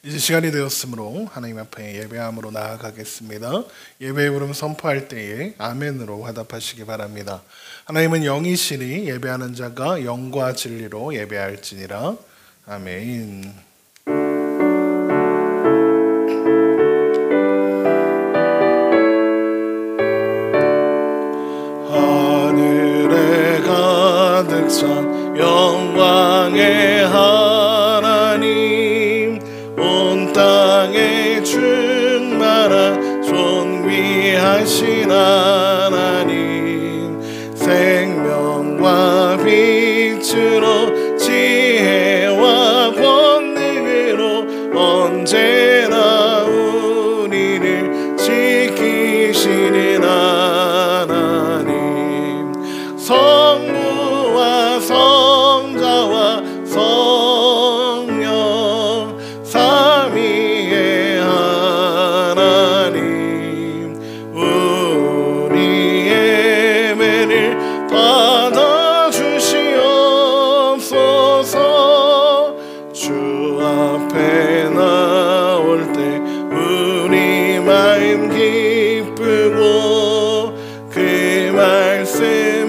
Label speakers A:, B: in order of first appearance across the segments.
A: 이제 시간이 되었으므로 하나님 앞에 예배함으로 나아가겠습니다. 예배의 부름 선포할 때에 아멘으로 화답하시기 바랍니다. 하나님은 영이시니 예배하는 자가 영과 진리로 예배할지니라. 아멘. 하늘에 가득 찬 영광의 하나님, 온 땅에 충만한 존귀하신 하나님, 생명과 빛으로 지혜와 권능으로 언제나 우리를 지키시는 하나님, 성부와 성자와 성령 삼위의 하나님, 우리 예배를 받아주시옵소서. 주 앞에 나올 때 우리 마음 기쁘고 그 말씀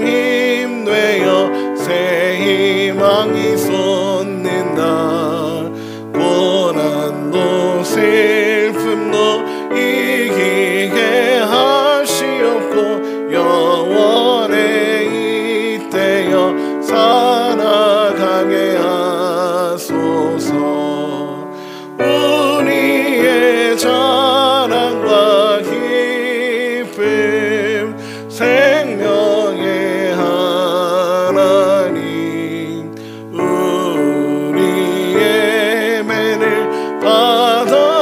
A: 힘되어 새 희망이 솟는다. 고난도 슬픔도 이기게 하시옵고 영원에 잇대어 살아가게 하소서. 우리의 자랑과 기쁨, 생명의 하나님, 우리 예배를 받아주시옵소서.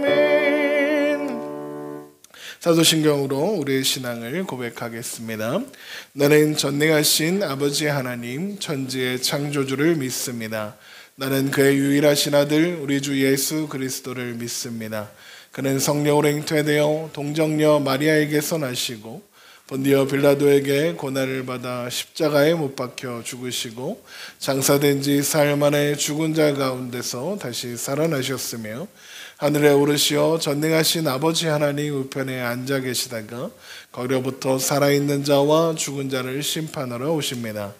A: 아멘. 사도신경으로 우리의 신앙을 고백하겠습니다. 나는 전능하신 아버지 하나님, 천지의 창조주를 믿습니다. 나는 그의 유일하신 아들 우리 주 예수 그리스도를 믿습니다. 그는 성령으로 잉태되어 동정녀 마리아에게서 나시고 본디오 빌라도에게 고난을 받아 십자가에 못 박혀 죽으시고 장사된 지 사흘 만에 죽은 자 가운데서 다시 살아나셨으며 하늘에 오르시어 전능하신 아버지 하나님 우편에 앉아 계시다가 거기로부터 살아있는 자와 죽은 자를 심판하러 오십니다.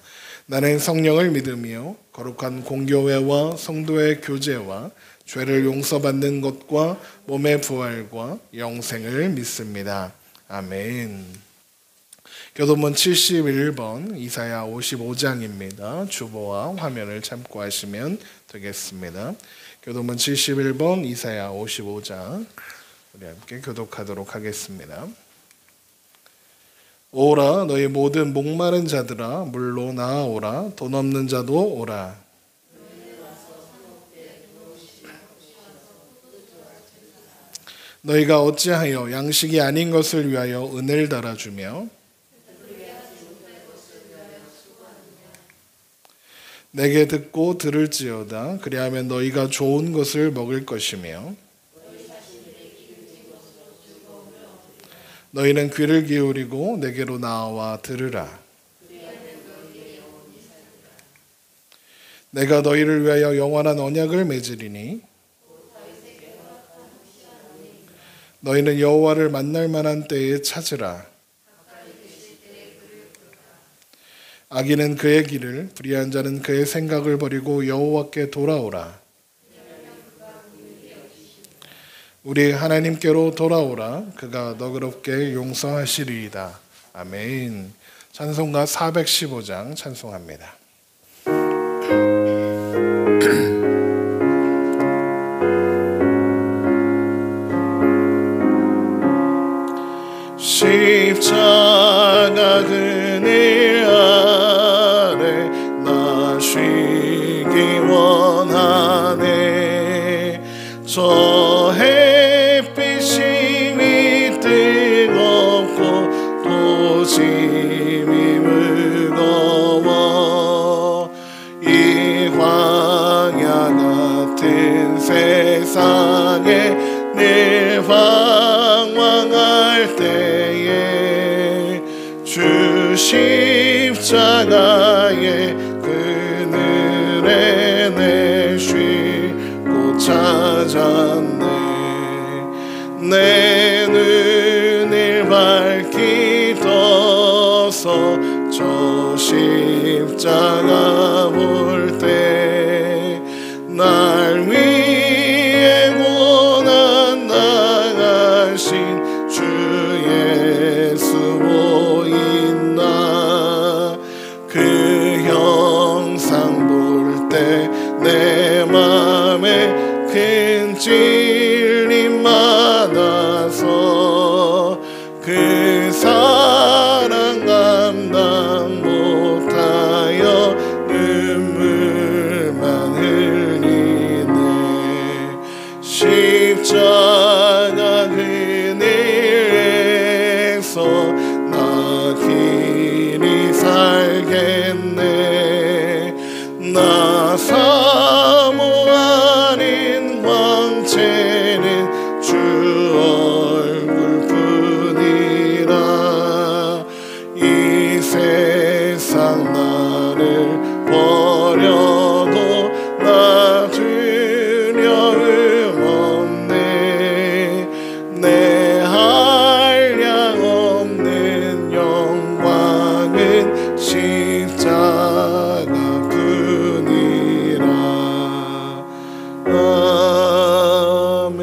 A: 나는 성령을 믿으며 거룩한 공교회와 성도의 교제와 죄를 용서받는 것과 몸의 부활과 영생을 믿습니다. 아멘. 교도문 71번 이사야 55장입니다. 주보와 화면을 참고하시면 되겠습니다. 교도문 71번 이사야 55장 우리 함께 교독하도록 하겠습니다. 오라 너희 모든 목마른 자들아 물로 나아오라. 돈 없는 자도 오라. 너희가 어찌하여 양식이 아닌 것을 위하여 은을 달아주며 내게 듣고 들을지어다. 그리하면 너희가 좋은 것을 먹을 것이며 너희는 귀를 기울이고 내게로 나와 들으라. 내가 너희를 위하여 영원한 언약을 맺으리니 너희는 여호와를 만날 만한 때에 찾으라. 악인은 그의 길을, 불의한 자는 그의 생각을 버리고 여호와께 돌아오라. 우리 하나님께로 돌아오라. 그가 너그럽게 용서하시리이다. 아멘. 찬송가 415장 찬송합니다. 십자가 그늘 아래 나 쉬기 원하네. 저 햇빛이 뜨겁고 또 짐이 무거워 이 광야 같은 세상에 늘 방황할 때에 주 십자가 바다의 그늘에 내 쉬고 찾았네. 내 눈을 밝히 떠서 저 십자가 볼 때 날 위해 고난 당하신 주 예수 보인다. 그 형상 볼 때 내 맘에 큰 찔림 받아서 그 사랑 감당 못하여 눈물만 흘리네. 십자가 그늘에서 나 길이 살겠네. 나 사모하는 광채는 주 얼굴뿐이라. 이 세상 나를 버려도 나 두려움 없네. 내 한량 없는 영광은 십자가 뿐이라. 아멘.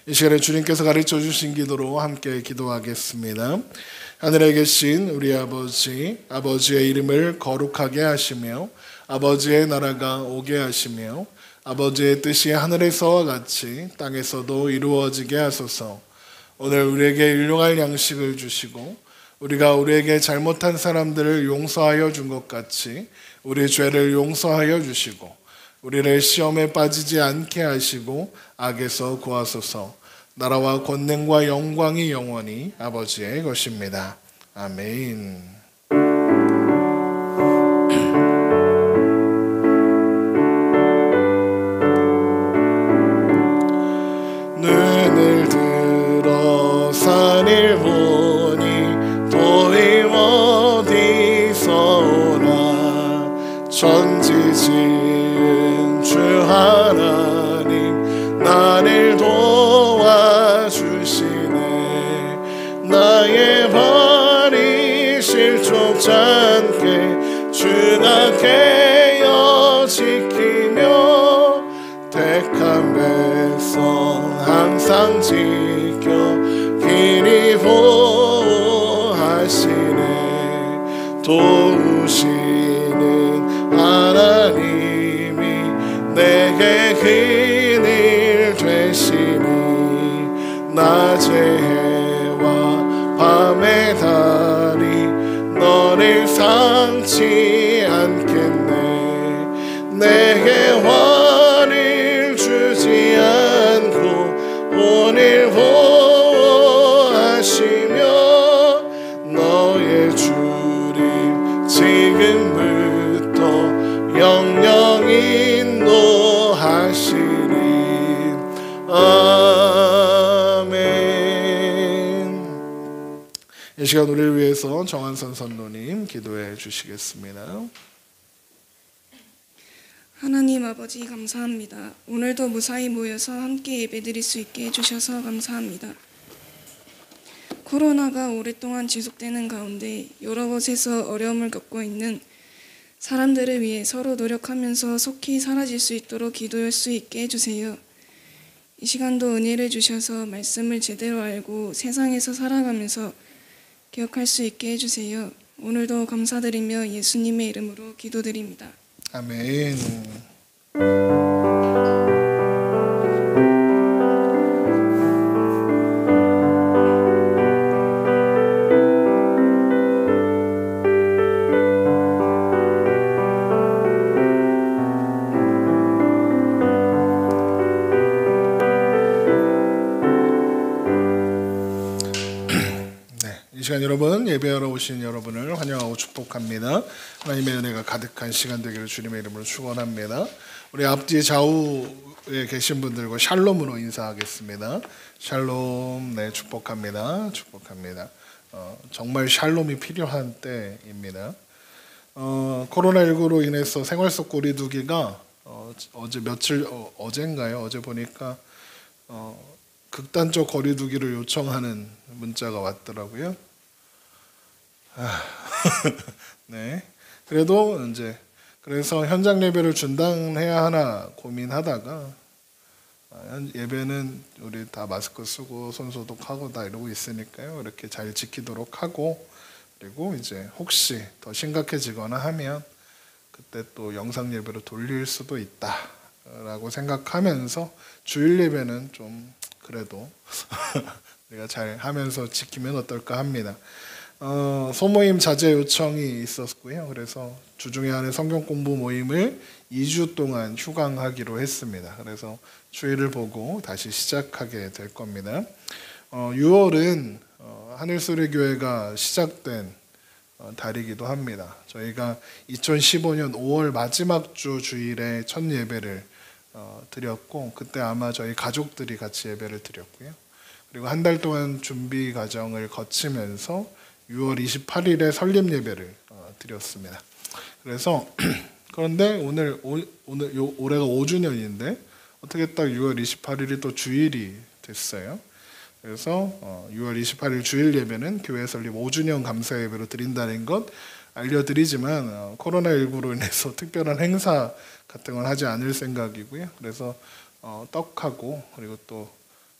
A: 이 시간에 주님께서 가르쳐 주신 기도로 함께 기도하겠습니다. 하늘에 계신 우리 아버지, 아버지의 이름을 거룩하게 하시며 아버지의 나라가 오게 하시며 아버지의 뜻이 하늘에서와 같이 땅에서도 이루어지게 하소서. 오늘 우리에게 일용할 양식을 주시고 우리가 우리에게 잘못한 사람들을 용서하여 준 것 같이 우리 죄를 용서하여 주시고 우리를 시험에 빠지지 않게 하시고 악에서 구하소서. 나라와 권능과 영광이 영원히 아버지의 것입니다. 아멘. 눈을 들어 산을 보니 도임 어디서 오나. 천지 지은 주 하나님 나를 도와주시네. 나의 발이 실족지 않게 주가 깨어 지키며 택한 백성 항상 지켜 길이 보호하시네. 도우시는 하나님이 내게 그늘 되시니. 낮의 해와 밤의 달이 너를 상치 않겠네. 내게 화를 주지 않고 오늘 보호하시며 너의 주를 지금부터 영영 인도하시리. 아멘. 이 시간 우리를 위해서 정한선 선노님 기도해 주시겠습니다.
B: 하나님 아버지 감사합니다. 오늘도 무사히 모여서 함께 예배드릴 수 있게 해주셔서 감사합니다. 코로나가 오랫동안 지속되는 가운데 여러 곳에서 어려움을 겪고 있는 사람들을 위해 서로 노력하면서 속히 사라질 수 있도록 기도할 수 있게 해주세요. 이 시간도 은혜를 주셔서 말씀을 제대로 알고 세상에서 살아가면서 기억할 수 있게 해주세요. 오늘도 감사드리며 예수님의 이름으로 기도드립니다.
A: 아멘. 이 시간 여러분 예배하러 오신 여러분을 환영하고 축복합니다. 하나님의 은혜가 가득한 시간 되기를 주님의 이름으로 축원합니다. 우리 앞뒤 좌우에 계신 분들과 샬롬으로 인사하겠습니다. 샬롬. 네, 축복합니다. 축복합니다. 정말 샬롬이 필요한 때입니다. 코로나19로 인해서 생활 속 거리두기가 어제인가요? 어제 보니까 극단적 거리두기를 요청하는 문자가 왔더라고요. 네. 그래서 현장 예배를 중단해야 하나 고민하다가 예배는 우리 다 마스크 쓰고 손 소독하고 다 이러고 있으니까요. 이렇게 잘 지키도록 하고, 그리고 이제 혹시 더 심각해지거나 하면 그때 또 영상 예배로 돌릴 수도 있다라고 생각하면서 주일 예배는 좀 그래도 우리가 잘 하면서 지키면 어떨까 합니다. 소모임 자제 요청이 있었고요. 그래서 주중에 하는 성경 공부 모임을 2주 동안 휴강하기로 했습니다. 그래서 주일을 보고 다시 시작하게 될 겁니다. 6월은 하늘소리교회가 시작된 달이기도 합니다. 저희가 2015년 5월 마지막 주 주일에 첫 예배를 드렸고, 그때 아마 저희 가족들이 같이 예배를 드렸고요. 그리고 한 달 동안 준비 과정을 거치면서 6월 28일에 설립 예배를 드렸습니다. 그래서 그런데 올해가 5주년인데 어떻게 딱 6월 28일이 또 주일이 됐어요. 그래서 6월 28일 주일 예배는 교회 설립 5주년 감사 예배로 드린다는 것 알려드리지만 코로나19로 인해서 특별한 행사 같은 건 하지 않을 생각이고요. 그래서 떡하고, 그리고 또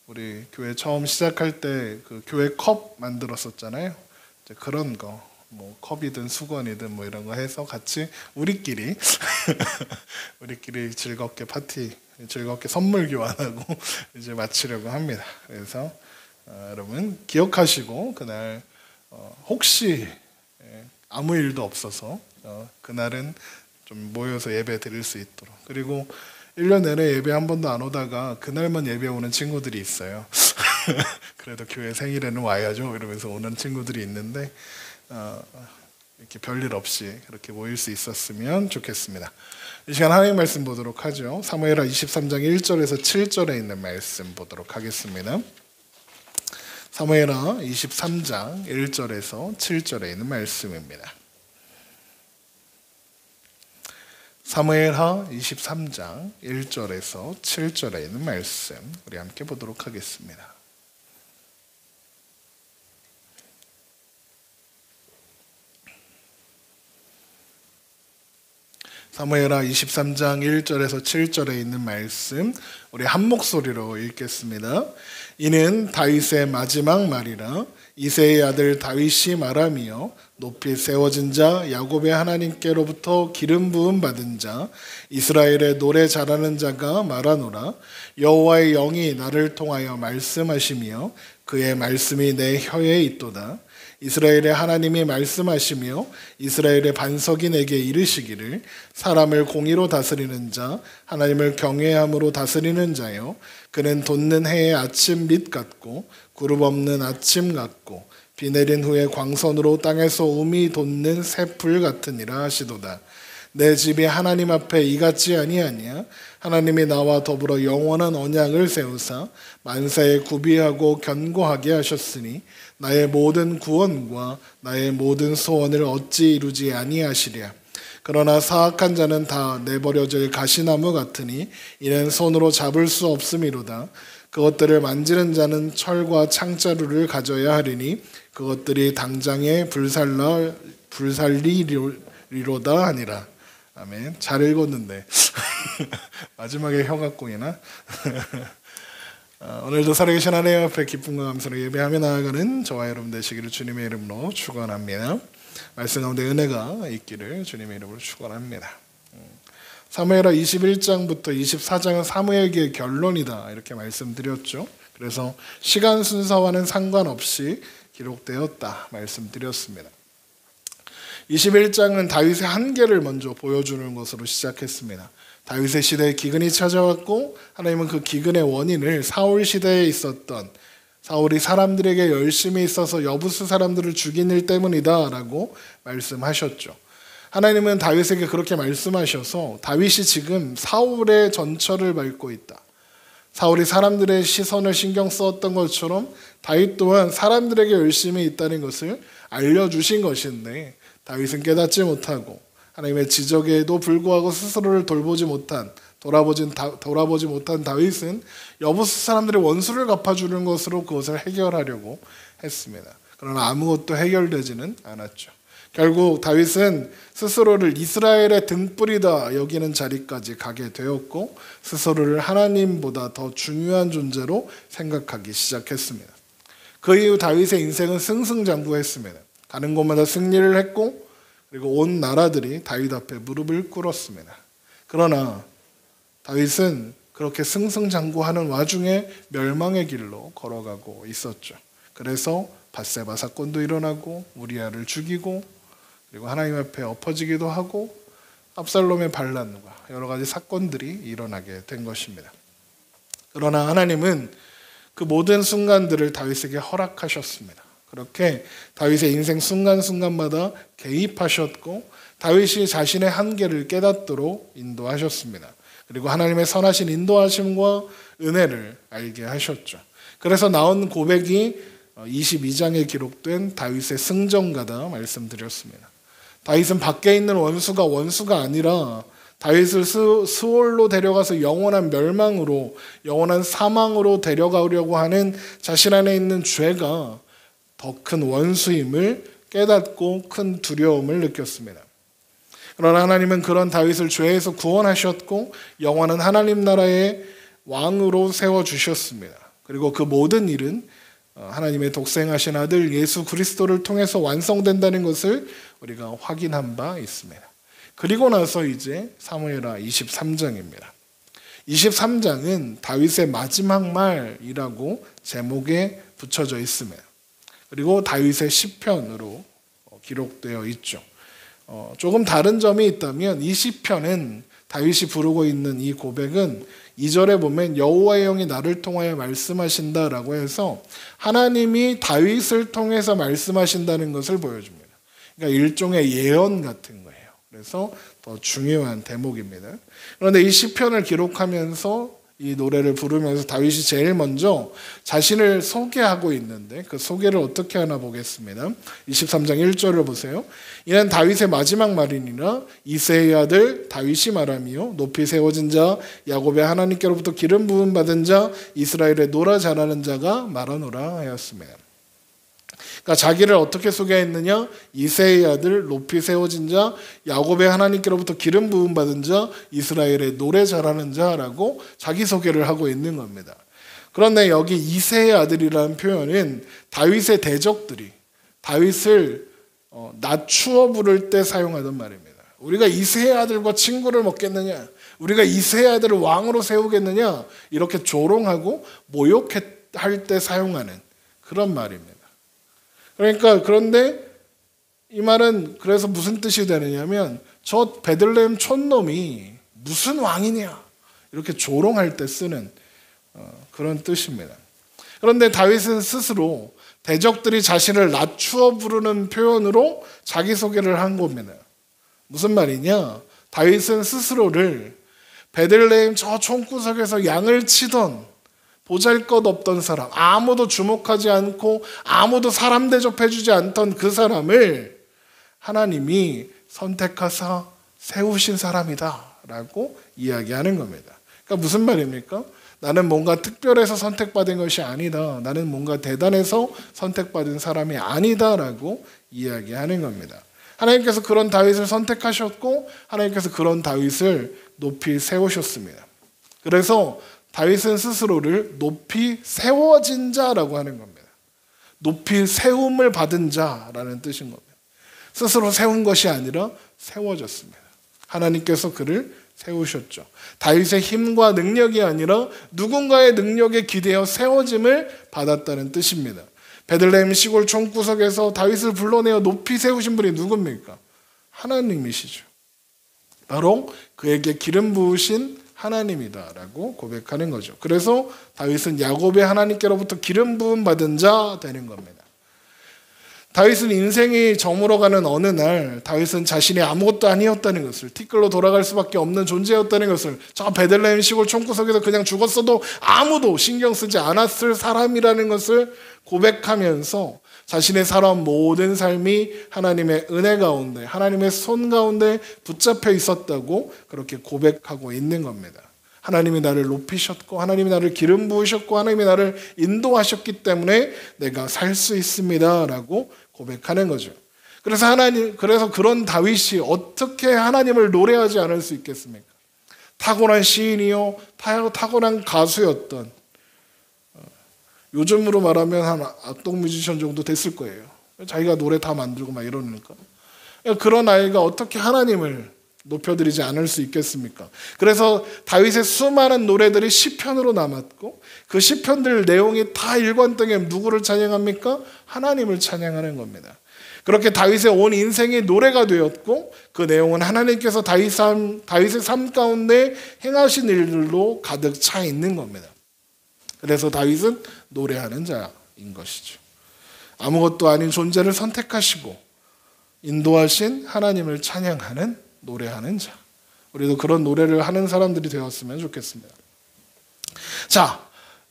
A: 우리 교회 처음 시작할 때 그 교회 컵 만들었었잖아요. 이제 그런 거, 뭐 컵이든 수건이든 뭐 이런 거 해서 같이 우리끼리 즐겁게 즐겁게 선물 교환하고 이제 마치려고 합니다. 그래서 여러분 기억하시고 그날 혹시 아무 일도 없어서 그날은 좀 모여서 예배 드릴 수 있도록. 그리고 1년 내내 예배 한 번도 안 오다가 그날만 예배 오는 친구들이 있어요. 그래도 교회 생일에는 와야죠 이러면서 오는 친구들이 있는데 이렇게 별일 없이 그렇게 모일 수 있었으면 좋겠습니다. 이 시간 하나님 말씀 보도록 하죠. 사무엘하 23장 1절에서 7절에 있는 말씀 보도록 하겠습니다. 사무엘하 23장 1절에서 7절에 있는 말씀입니다. 사무엘하 23장 1절에서 7절에 있는 말씀 우리 함께 보도록 하겠습니다. 사무엘하 23장 1절에서 7절에 있는 말씀 우리 한 목소리로 읽겠습니다. 이는 다윗의 마지막 말이라. 이새의 아들 다윗이 말하며 높이 세워진 자 야곱의 하나님께로부터 기름 부음 받은 자 이스라엘의 노래 잘하는 자가 말하노라. 여호와의 영이 나를 통하여 말씀하시며 그의 말씀이 내 혀에 있도다. 이스라엘의 하나님이 말씀하시며 이스라엘의 반석이 내게 이르시기를 사람을 공의로 다스리는 자 하나님을 경외함으로 다스리는 자요 그는 돋는 해의 아침 빛 같고 구름 없는 아침 같고 비 내린 후에 광선으로 땅에서 우미 돋는 새풀 같으니라 하시도다. 내 집이 하나님 앞에 이같지 아니하냐. 하나님이 나와 더불어 영원한 언약을 세우사 만사에 구비하고 견고하게 하셨으니 나의 모든 구원과 나의 모든 소원을 어찌 이루지 아니하시랴. 그러나 사악한 자는 다 내버려질 가시나무 같으니 이는 손으로 잡을 수 없음이로다. 그것들을 만지는 자는 철과 창자루를 가져야 하리니 그것들이 당장에 불살리리로다 하니라. 아멘. 잘 읽었는데 마지막에 혀가 꼬이나? 오늘도 살아계신 하나님 앞에 기쁨과 감사로 예배하며 나아가는 저와 여러분 되시기를 주님의 이름으로 축원합니다. 말씀 가운데 은혜가 있기를 주님의 이름으로 축원합니다. 사무엘하 21장부터 24장은 사무엘기의 결론이다 이렇게 말씀드렸죠. 그래서 시간 순서와는 상관없이 기록되었다 말씀드렸습니다. 21장은 다윗의 한계를 먼저 보여주는 것으로 시작했습니다. 다윗의 시대에 기근이 찾아왔고 하나님은 그 기근의 원인을 사울 시대에 있었던 사울이 사람들에게 열심히 있어서 여부수 사람들을 죽인 일 때문이다 라고 말씀하셨죠. 하나님은 다윗에게 그렇게 말씀하셔서 다윗이 지금 사울의 전철을 밟고 있다. 사울이 사람들의 시선을 신경 썼던 것처럼 다윗 또한 사람들에게 열심히 있다는 것을 알려주신 것인데 다윗은 깨닫지 못하고 하나님의 지적에도 불구하고 스스로를 돌보지 못한 다윗은 여부스 사람들의 원수를 갚아주는 것으로 그것을 해결하려고 했습니다. 그러나 아무것도 해결되지는 않았죠. 결국 다윗은 스스로를 이스라엘의 등불이다 여기는 자리까지 가게 되었고 스스로를 하나님보다 더 중요한 존재로 생각하기 시작했습니다. 그 이후 다윗의 인생은 승승장구했습니다. 가는 곳마다 승리를 했고 그리고 온 나라들이 다윗 앞에 무릎을 꿇었습니다. 그러나 다윗은 그렇게 승승장구하는 와중에 멸망의 길로 걸어가고 있었죠. 그래서 밧세바 사건도 일어나고 우리아를 죽이고 그리고 하나님 앞에 엎어지기도 하고 압살롬의 반란과 여러 가지 사건들이 일어나게 된 것입니다. 그러나 하나님은 그 모든 순간들을 다윗에게 허락하셨습니다. 그렇게 다윗의 인생 순간순간마다 개입하셨고 다윗이 자신의 한계를 깨닫도록 인도하셨습니다. 그리고 하나님의 선하신 인도하심과 은혜를 알게 하셨죠. 그래서 나온 고백이 22장에 기록된 다윗의 승전가다 말씀드렸습니다. 다윗은 밖에 있는 원수가 아니라 다윗을 스올로 데려가서 영원한 멸망으로 영원한 사망으로 데려가려고 하는 자신 안에 있는 죄가 더 큰 원수임을 깨닫고 큰 두려움을 느꼈습니다. 그러나 하나님은 그런 다윗을 죄에서 구원하셨고 영원한 하나님 나라의 왕으로 세워주셨습니다. 그리고 그 모든 일은 하나님의 독생하신 아들 예수 그리스도를 통해서 완성된다는 것을 우리가 확인한 바 있습니다. 그리고 나서 이제 사무엘하 23장입니다. 23장은 다윗의 마지막 말이라고 제목에 붙여져 있습니다. 그리고 다윗의 시편으로 기록되어 있죠. 조금 다른 점이 있다면 이 시편은 다윗이 부르고 있는 이 고백은 2절에 보면 여호와의 영이 나를 통하여 말씀하신다라고 해서 하나님이 다윗을 통해서 말씀하신다는 것을 보여줍니다. 그러니까 일종의 예언 같은 거예요. 그래서 더 중요한 대목입니다. 그런데 이 시편을 기록하면서 이 노래를 부르면서 다윗이 제일 먼저 자신을 소개하고 있는데 그 소개를 어떻게 하나 보겠습니다. 23장 1절을 보세요. 이는 다윗의 마지막 말이니라 이새의 아들 다윗이 말하며 높이 세워진 자 야곱의 하나님께로부터 기름 부음 받은 자 이스라엘의 노라 자라는 자가 말하노라 하였습니다. 그러니까 자기를 어떻게 소개했느냐? 이새의 아들 높이 세워진 자 야곱의 하나님께로부터 기름 부음 받은 자 이스라엘의 노래 잘하는 자라고 자기소개를 하고 있는 겁니다. 그런데 여기 이새의 아들이라는 표현은 다윗의 대적들이 다윗을 낮추어 부를 때 사용하던 말입니다. 우리가 이새의 아들과 친구를 먹겠느냐? 우리가 이새의 아들을 왕으로 세우겠느냐? 이렇게 조롱하고 모욕할 때 사용하는 그런 말입니다. 그러니까 그런데 이 말은 그래서 무슨 뜻이 되느냐면 저 베들레헴 촌놈이 무슨 왕이냐 이렇게 조롱할 때 쓰는 그런 뜻입니다. 그런데 다윗은 스스로 대적들이 자신을 낮추어 부르는 표현으로 자기소개를 한 겁니다. 무슨 말이냐? 다윗은 스스로를 베들레헴 저 총구석에서 양을 치던 보잘것없던 사람, 아무도 주목하지 않고 아무도 사람 대접해주지 않던 그 사람을 하나님이 선택하사 세우신 사람이다 라고 이야기하는 겁니다. 그러니까 무슨 말입니까? 나는 뭔가 특별해서 선택받은 것이 아니다. 나는 뭔가 대단해서 선택받은 사람이 아니다 라고 이야기하는 겁니다. 하나님께서 그런 다윗을 선택하셨고 하나님께서 그런 다윗을 높이 세우셨습니다. 그래서 다윗은 스스로를 높이 세워진 자라고 하는 겁니다. 높이 세움을 받은 자라는 뜻인 겁니다. 스스로 세운 것이 아니라 세워졌습니다. 하나님께서 그를 세우셨죠. 다윗의 힘과 능력이 아니라 누군가의 능력에 기대어 세워짐을 받았다는 뜻입니다. 베들레헴 시골 총구석에서 다윗을 불러내어 높이 세우신 분이 누굽니까? 하나님이시죠. 바로 그에게 기름 부으신 하나님이다라고 고백하는 거죠. 그래서 다윗은 야곱의 하나님께로부터 기름 부음 받은 자 되는 겁니다. 다윗은 인생이 저물어가는 어느 날 다윗은 자신이 아무것도 아니었다는 것을, 티끌로 돌아갈 수밖에 없는 존재였다는 것을, 저 베들레헴 시골 총구석에서 그냥 죽었어도 아무도 신경 쓰지 않았을 사람이라는 것을 고백하면서 자신의 살아온 모든 삶이 하나님의 은혜 가운데, 하나님의 손 가운데 붙잡혀 있었다고 그렇게 고백하고 있는 겁니다. 하나님이 나를 높이셨고, 하나님이 나를 기름 부으셨고, 하나님이 나를 인도하셨기 때문에 내가 살 수 있습니다 라고 고백하는 거죠. 그래서 그런 다윗이 어떻게 하나님을 노래하지 않을 수 있겠습니까? 타고난 시인이요, 타고난 가수였던, 요즘으로 말하면 한 악동 뮤지션 정도 됐을 거예요. 자기가 노래 다 만들고 막 이러니까. 그런 아이가 어떻게 하나님을 높여드리지 않을 수 있겠습니까? 그래서 다윗의 수많은 노래들이 시편으로 남았고, 그 시편들 내용이 다 일관되게 누구를 찬양합니까? 하나님을 찬양하는 겁니다. 그렇게 다윗의 온 인생이 노래가 되었고, 그 내용은 하나님께서 다윗의 삶 가운데 행하신 일들로 가득 차 있는 겁니다. 그래서 다윗은 노래하는 자인 것이죠. 아무것도 아닌 존재를 선택하시고 인도하신 하나님을 찬양하는, 노래하는 자. 우리도 그런 노래를 하는 사람들이 되었으면 좋겠습니다. 자,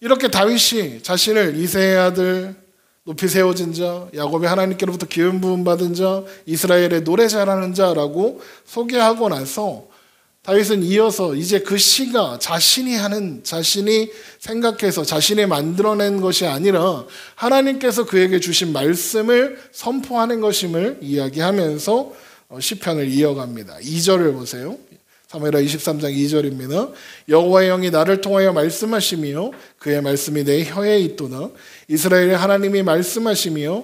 A: 이렇게 다윗이 자신을 이새의 아들, 높이 세워진 자, 야곱의 하나님께로부터 기름 부음 받은 자, 이스라엘의 노래 잘하는 자라고 소개하고 나서 다윗은 이어서 이제 그 시가 자신이 생각해서 자신이 만들어낸 것이 아니라 하나님께서 그에게 주신 말씀을 선포하는 것임을 이야기하면서 시편을 이어갑니다. 2절을 보세요. 사무엘하 23장 2절입니다. 여호와의 영이 나를 통하여 말씀하시며 그의 말씀이 내 혀에 있도다. 이스라엘의 하나님이 말씀하시며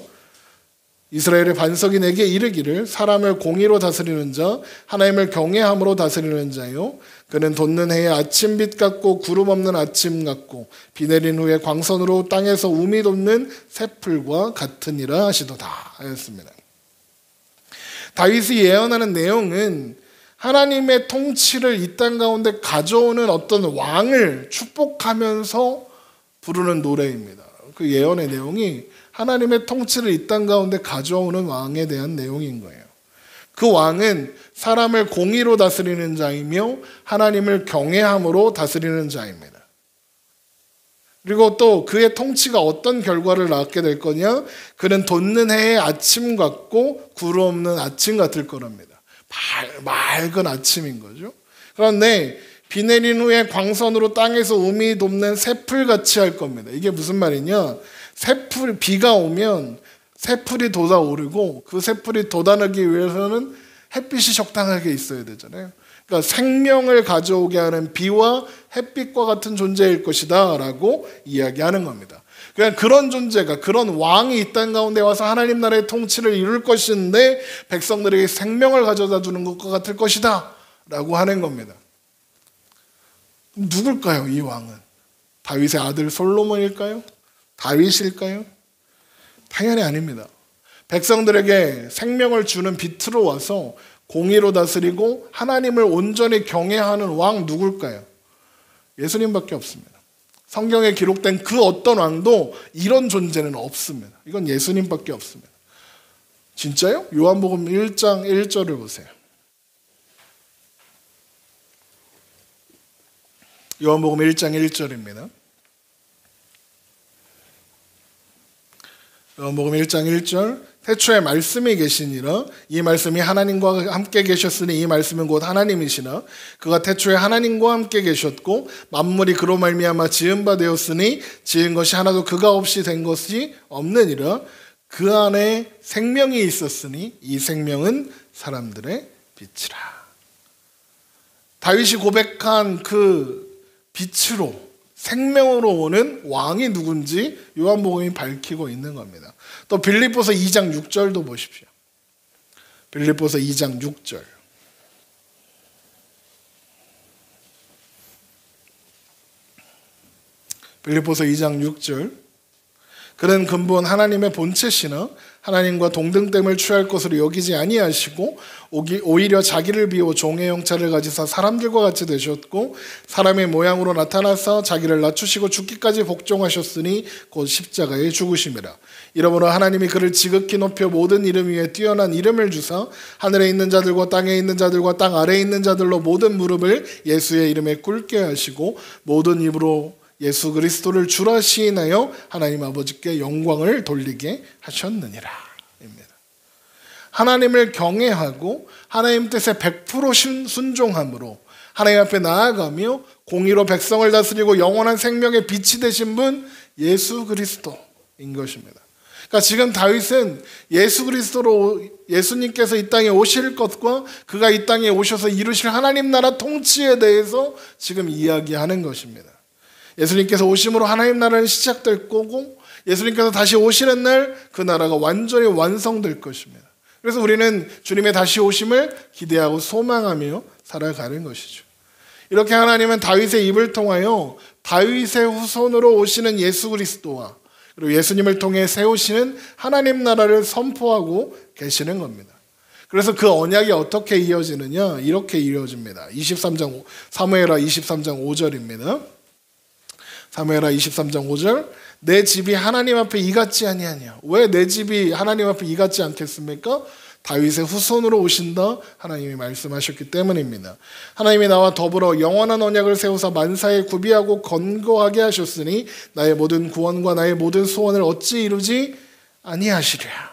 A: 이스라엘의 반석이 내게 이르기를 사람을 공의로 다스리는 자, 하나님을 경외함으로 다스리는 자요. 그는 돋는 해의 아침빛 같고 구름 없는 아침 같고 비 내린 후에 광선으로 땅에서 우미 돋는 새풀과 같으니라 하시도다 하였습니다. 다윗이 예언하는 내용은 하나님의 통치를 이 땅 가운데 가져오는 어떤 왕을 축복하면서 부르는 노래입니다. 그 예언의 내용이 하나님의 통치를 이 땅 가운데 가져오는 왕에 대한 내용인 거예요. 그 왕은 사람을 공의로 다스리는 자이며 하나님을 경외함으로 다스리는 자입니다. 그리고 또 그의 통치가 어떤 결과를 낳게 될 거냐? 그는 돋는 해의 아침 같고 구름 없는 아침 같을 거랍니다. 맑은 아침인 거죠. 그런데 비 내린 후에 광선으로 땅에서 우미 돋는 새풀같이 할 겁니다. 이게 무슨 말이냐? 비가 오면 새풀이 돋아오르고 그 새풀이 돋아나기 위해서는 햇빛이 적당하게 있어야 되잖아요. 그러니까 생명을 가져오게 하는 비와 햇빛과 같은 존재일 것이다 라고 이야기하는 겁니다. 그러니까 그런 존재가, 그런 왕이 이 땅 가운데 와서 하나님 나라의 통치를 이룰 것인데 백성들에게 생명을 가져다 주는 것과 같을 것이다 라고 하는 겁니다. 누굴까요, 이 왕은? 다윗의 아들 솔로몬일까요? 다윗일까요? 당연히 아닙니다. 백성들에게 생명을 주는 빛으로 와서 공의로 다스리고 하나님을 온전히 경외하는 왕 누굴까요? 예수님밖에 없습니다. 성경에 기록된 그 어떤 왕도 이런 존재는 없습니다. 이건 예수님밖에 없습니다. 진짜요? 요한복음 1장 1절을 보세요. 요한복음 1장 1절입니다. 요한복음 1장 1절 태초에 말씀이 계시니라 이 말씀이 하나님과 함께 계셨으니 이 말씀은 곧 하나님이시나 그가 태초에 하나님과 함께 계셨고 만물이 그로 말미암아 지은 바 되었으니 지은 것이 하나도 그가 없이 된 것이 없느니라 그 안에 생명이 있었으니 이 생명은 사람들의 빛이라. 다윗이 고백한 그 빛으로 생명으로 오는 왕이 누군지 요한복음이 밝히고 있는 겁니다. 또 빌립보서 2장 6절도 보십시오. 빌립보서 2장 6절. 빌립보서 2장 6절. 그는 근본 하나님의 본체시나 하나님과 동등됨을 취할 것으로 여기지 아니하시고 오히려 자기를 비워 종의 형체를 가지사 사람들과 같이 되셨고 사람의 모양으로 나타나서 자기를 낮추시고 죽기까지 복종하셨으니 곧 십자가에 죽으심이라. 이러므로 하나님이 그를 지극히 높여 모든 이름 위에 뛰어난 이름을 주사 하늘에 있는 자들과 땅에 있는 자들과 땅 아래에 있는 자들로 모든 무릎을 예수의 이름에 꿇게 하시고 모든 입으로 예수 그리스도를 주라 시인하여 하나님 아버지께 영광을 돌리게 하셨느니라. 입니다. 하나님을 경외하고 하나님 뜻에 100% 순종함으로 하나님 앞에 나아가며 공의로 백성을 다스리고 영원한 생명의 빛이 되신 분 예수 그리스도인 것입니다. 그러니까 지금 다윗은 예수 그리스도로 예수님께서 이 땅에 오실 것과 그가 이 땅에 오셔서 이루실 하나님 나라 통치에 대해서 지금 이야기하는 것입니다. 예수님께서 오심으로 하나님 나라는 시작될 거고 예수님께서 다시 오시는 날 그 나라가 완전히 완성될 것입니다. 그래서 우리는 주님의 다시 오심을 기대하고 소망하며 살아가는 것이죠. 이렇게 하나님은 다윗의 입을 통하여 다윗의 후손으로 오시는 예수 그리스도와 그리고 예수님을 통해 세우시는 하나님 나라를 선포하고 계시는 겁니다. 그래서 그 언약이 어떻게 이어지느냐? 이렇게 이어집니다. 사무엘하 23장 5절입니다. 사무엘하 23장 5절 내 집이 하나님 앞에 이같지 아니하냐. 왜 내 집이 하나님 앞에 이같지 않겠습니까? 다윗의 후손으로 오신다 하나님이 말씀하셨기 때문입니다. 하나님이 나와 더불어 영원한 언약을 세우사 만사에 구비하고 건거하게 하셨으니 나의 모든 구원과 나의 모든 소원을 어찌 이루지 아니하시랴.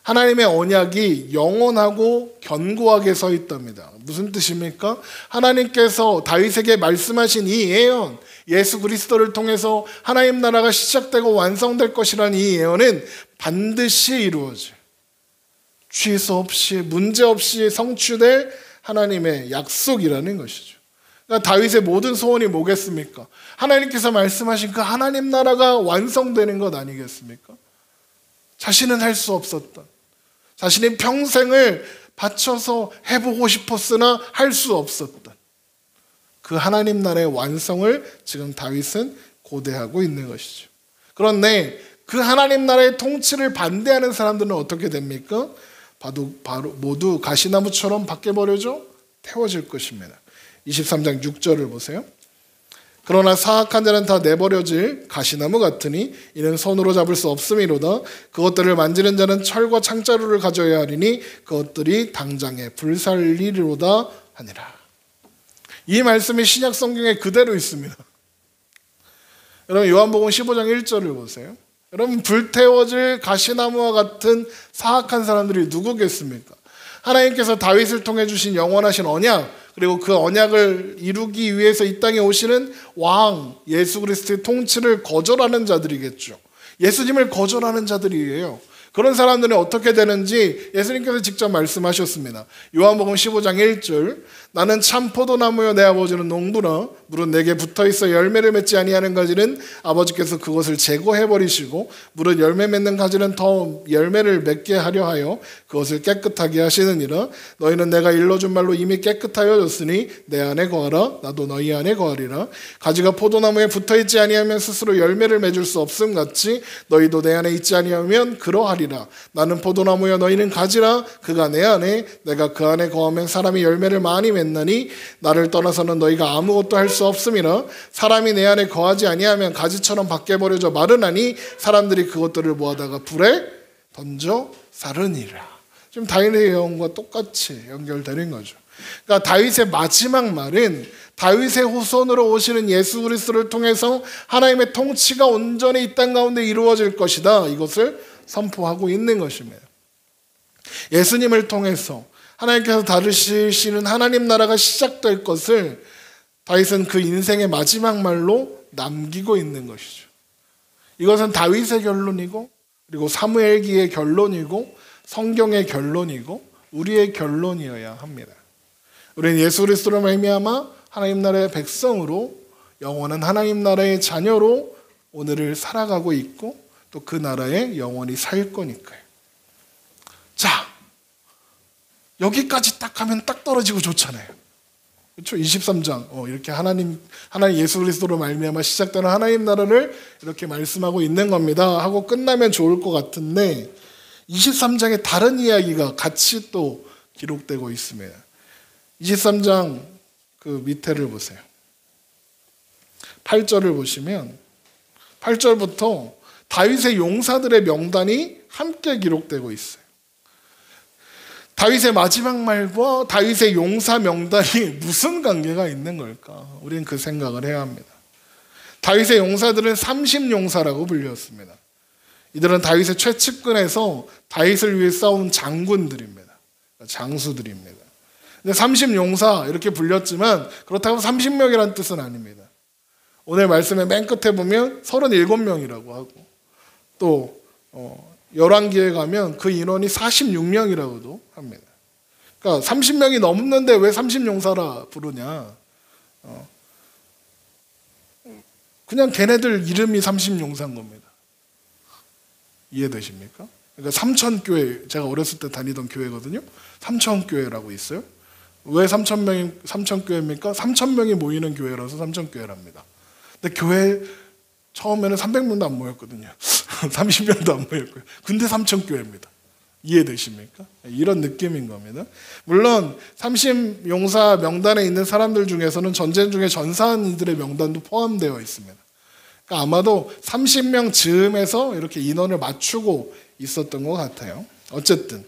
A: 하나님의 언약이 영원하고 견고하게 서 있답니다. 무슨 뜻입니까? 하나님께서 다윗에게 말씀하신 이 예언, 예수 그리스도를 통해서 하나님 나라가 시작되고 완성될 것이라는 이 예언은 반드시 이루어질, 취소 없이 문제 없이 성취될 하나님의 약속이라는 것이죠. 그러니까 다윗의 모든 소원이 뭐겠습니까? 하나님께서 말씀하신 그 하나님 나라가 완성되는 것 아니겠습니까? 자신은 할 수 없었던, 자신이 평생을 바쳐서 해보고 싶었으나 할 수 없었던 그 하나님 나라의 완성을 지금 다윗은 고대하고 있는 것이죠. 그런데 그 하나님 나라의 통치를 반대하는 사람들은 어떻게 됩니까? 바로 모두 가시나무처럼 밖에 버려져 태워질 것입니다. 23장 6절을 보세요. 그러나 사악한 자는 다 내버려질 가시나무 같으니 이는 손으로 잡을 수 없음이로다. 그것들을 만지는 자는 철과 창자루를 가져야 하리니 그것들이 당장에 불살리리로다 하니라. 이 말씀이 신약 성경에 그대로 있습니다. 여러분 요한복음 15장 1절을 보세요. 여러분 불태워질 가시나무와 같은 사악한 사람들이 누구겠습니까? 하나님께서 다윗을 통해 주신 영원하신 언약, 그리고 그 언약을 이루기 위해서 이 땅에 오시는 왕 예수 그리스도의 통치를 거절하는 자들이겠죠. 예수님을 거절하는 자들이에요. 그런 사람들은 어떻게 되는지 예수님께서 직접 말씀하셨습니다. 요한복음 15장 1절 나는 참 포도나무요 내 아버지는 농부라 물은 내게 붙어있어 열매를 맺지 아니하는 가지는 아버지께서 그것을 제거해버리시고 물은 열매 맺는 가지는 더 열매를 맺게 하려 하여 그것을 깨끗하게 하시느니라. 너희는 내가 일러준 말로 이미 깨끗하여졌으니 내 안에 거하라 나도 너희 안에 거하리라. 가지가 포도나무에 붙어있지 아니하면 스스로 열매를 맺을 수 없음 같이 너희도 내 안에 있지 아니하면 그러하리라. 나는 포도나무여 너희는 가지라. 그가 내 안에 내가 그 안에 거하면 사람이 열매를 많이 맺나니 나를 떠나서는 너희가 아무것도 할 수 없음이라. 사람이 내 안에 거하지 아니하면 가지처럼 밖에 버려져 마르나니 사람들이 그것들을 모아다가 불에 던져 사르니라. 지금 다윗의 예언과 똑같이 연결되는 거죠. 그러니까 다윗의 마지막 말은 다윗의 후손으로 오시는 예수 그리스도를 통해서 하나님의 통치가 온전히 이 땅 가운데 이루어질 것이다. 이것을 선포하고 있는 것입니다. 예수님을 통해서 하나님께서 다루시는 하나님 나라가 시작될 것을 다윗은 그 인생의 마지막 말로 남기고 있는 것이죠. 이것은 다윗의 결론이고 그리고 사무엘기의 결론이고 성경의 결론이고 우리의 결론이어야 합니다. 우리는 예수 그리스도로 말미암아 하나님 나라의 백성으로 영원한 하나님 나라의 자녀로 오늘을 살아가고 있고 또 그 나라에 영원히 살 거니까요. 자, 여기까지 딱 하면 딱 떨어지고 좋잖아요. 그렇죠? 23장 이렇게 하나님 예수 그리스도로 말미암아 시작되는 하나님 나라를 이렇게 말씀하고 있는 겁니다 하고 끝나면 좋을 것 같은데 23장에 다른 이야기가 같이 또 기록되고 있습니다. 23장 그 밑에를 보세요. 8절을 보시면 8절부터 다윗의 용사들의 명단이 함께 기록되고 있어요. 다윗의 마지막 말과 다윗의 용사 명단이 무슨 관계가 있는 걸까? 우리는 그 생각을 해야 합니다. 다윗의 용사들은 30용사라고 불렸습니다. 이들은 다윗의 최측근에서 다윗을 위해 싸운 장군들입니다. 장수들입니다. 근데 30용사 이렇게 불렸지만 그렇다고 30명이라는 뜻은 아닙니다. 오늘 말씀의 맨 끝에 보면 37명이라고 하고 또 열왕기에 가면 그 인원이 46명이라고도 합니다. 그러니까 30명이 넘는데 왜 30용사라 부르냐? 그냥 걔네들 이름이 30용사인 겁니다. 이해되십니까? 그러니까 삼천교회, 제가 어렸을 때 다니던 교회거든요. 삼천교회라고 있어요. 왜 3,000교회입니까? 3,000명이 모이는 교회라서 삼천교회랍니다. 근데 교회 처음에는 300명도 안 모였거든요. 30명도 안 모였고요. 근데 3,000교회입니다. 이해되십니까? 이런 느낌인 겁니다. 물론 30용사 명단에 있는 사람들 중에서는 전쟁 중에 전사한 이들의 명단도 포함되어 있습니다. 그러니까 아마도 30명 즈음에서 이렇게 인원을 맞추고 있었던 것 같아요. 어쨌든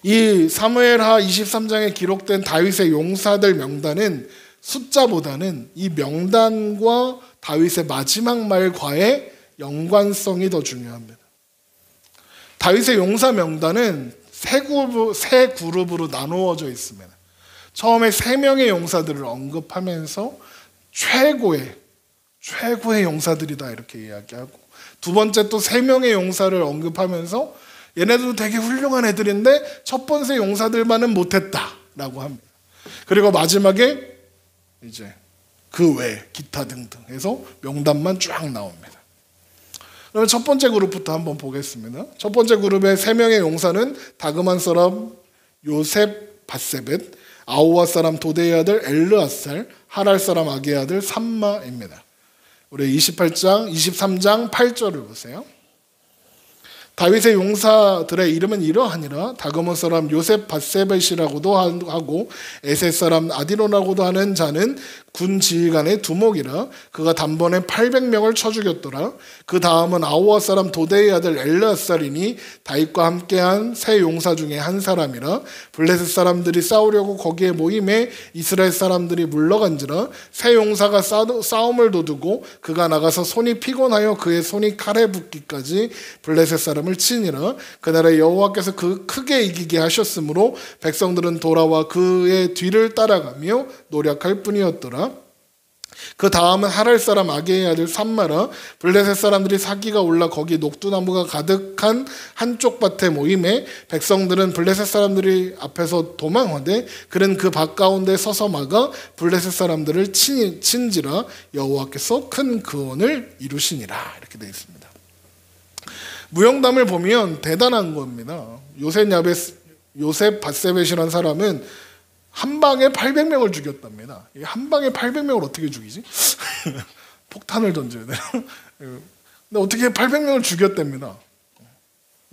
A: 이 사무엘하 23장에 기록된 다윗의 용사들 명단은 숫자보다는 이 명단과 다윗의 마지막 말과의 연관성이 더 중요합니다. 다윗의 용사 명단은 세 그룹으로 나누어져 있습니다. 처음에 3명의 용사들을 언급하면서 최고의 용사들이다 이렇게 이야기하고, 두 번째 또 3명의 용사를 언급하면서 얘네들도 되게 훌륭한 애들인데 첫 번째 용사들만은 못했다라고 합니다. 그리고 마지막에 이제 그 외 기타 등등 해서 명단만 쫙 나옵니다. 그러면 첫 번째 그룹부터 한번 보겠습니다. 첫 번째 그룹의 3명의 용사는 다그만 사람 요셉 바세벳, 아우와 사람 도대의 아들 엘르아살, 하랄 사람 아기의 아들 삼마입니다. 우리 23장 8절을 보세요. 다윗의 용사들의 이름은 이러하니라. 다그몬 사람 요셉 바세벳이라고도 하고 에셋 사람 아디노라고도 하는 자는 군 지휘관의 두목이라. 그가 단번에 800명을 쳐 죽였더라. 그 다음은 아우아 사람 도대의 아들 엘르아살이니 다윗과 함께한 세 용사 중에 한 사람이라. 블레셋 사람들이 싸우려고 거기에 모임에 이스라엘 사람들이 물러간지라. 세 용사가 싸움을 도두고 그가 나가서 손이 피곤하여 그의 손이 칼에 붙기까지 블레셋 사람을 치니라. 그날에 여호와께서 그 크게 이기게 하셨으므로 백성들은 돌아와 그의 뒤를 따라가며 노력할 뿐이었더라. 그 다음은 하랄 사람 아게의 아들 삼마라. 블레셋 사람들이 사기가 올라 거기 녹두나무가 가득한 한쪽 밭에 모임에 백성들은 블레셋 사람들이 앞에서 도망하되 그는 그 밭 가운데 서서 막아 블레셋 사람들을 친지라. 여호와께서 큰 구원을 이루시니라. 이렇게 되어 있습니다. 무용담을 보면 대단한 겁니다. 요셉 바세벳이라는 사람은 한 방에 800명을 죽였답니다. 한 방에 800명을 어떻게 죽이지? 폭탄을 던져야 돼요. 근데 어떻게 800명을 죽였답니다.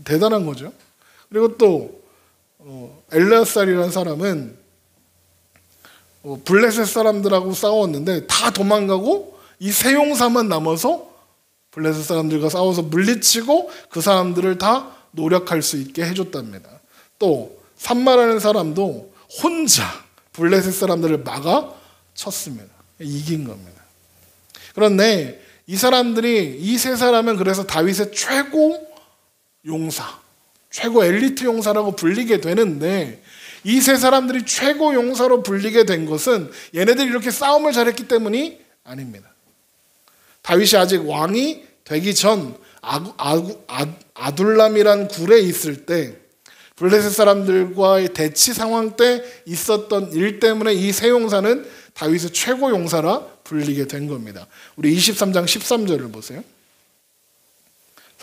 A: 대단한 거죠. 그리고 또 엘르아살이라는 사람은 블레셋 사람들하고 싸웠는데 다 도망가고 이 세 용사만 남아서 블레셋 사람들과 싸워서 물리치고 그 사람들을 다 노력할 수 있게 해줬답니다. 또 삼마라는 사람도 혼자 블레셋 사람들을 막아 쳤습니다. 이긴 겁니다. 그런데 이 세 사람은 그래서 다윗의 최고 용사, 최고 엘리트 용사라고 불리게 되는데, 이 세 사람들이 최고 용사로 불리게 된 것은 얘네들이 이렇게 싸움을 잘했기 때문이 아닙니다. 다윗이 아직 왕이 되기 전 아둘람이란 굴에 있을 때 블레셋 사람들과의 대치 상황 때 있었던 일 때문에 이 세 용사는 다윗의 최고 용사라 불리게 된 겁니다. 우리 23장 13절을 보세요.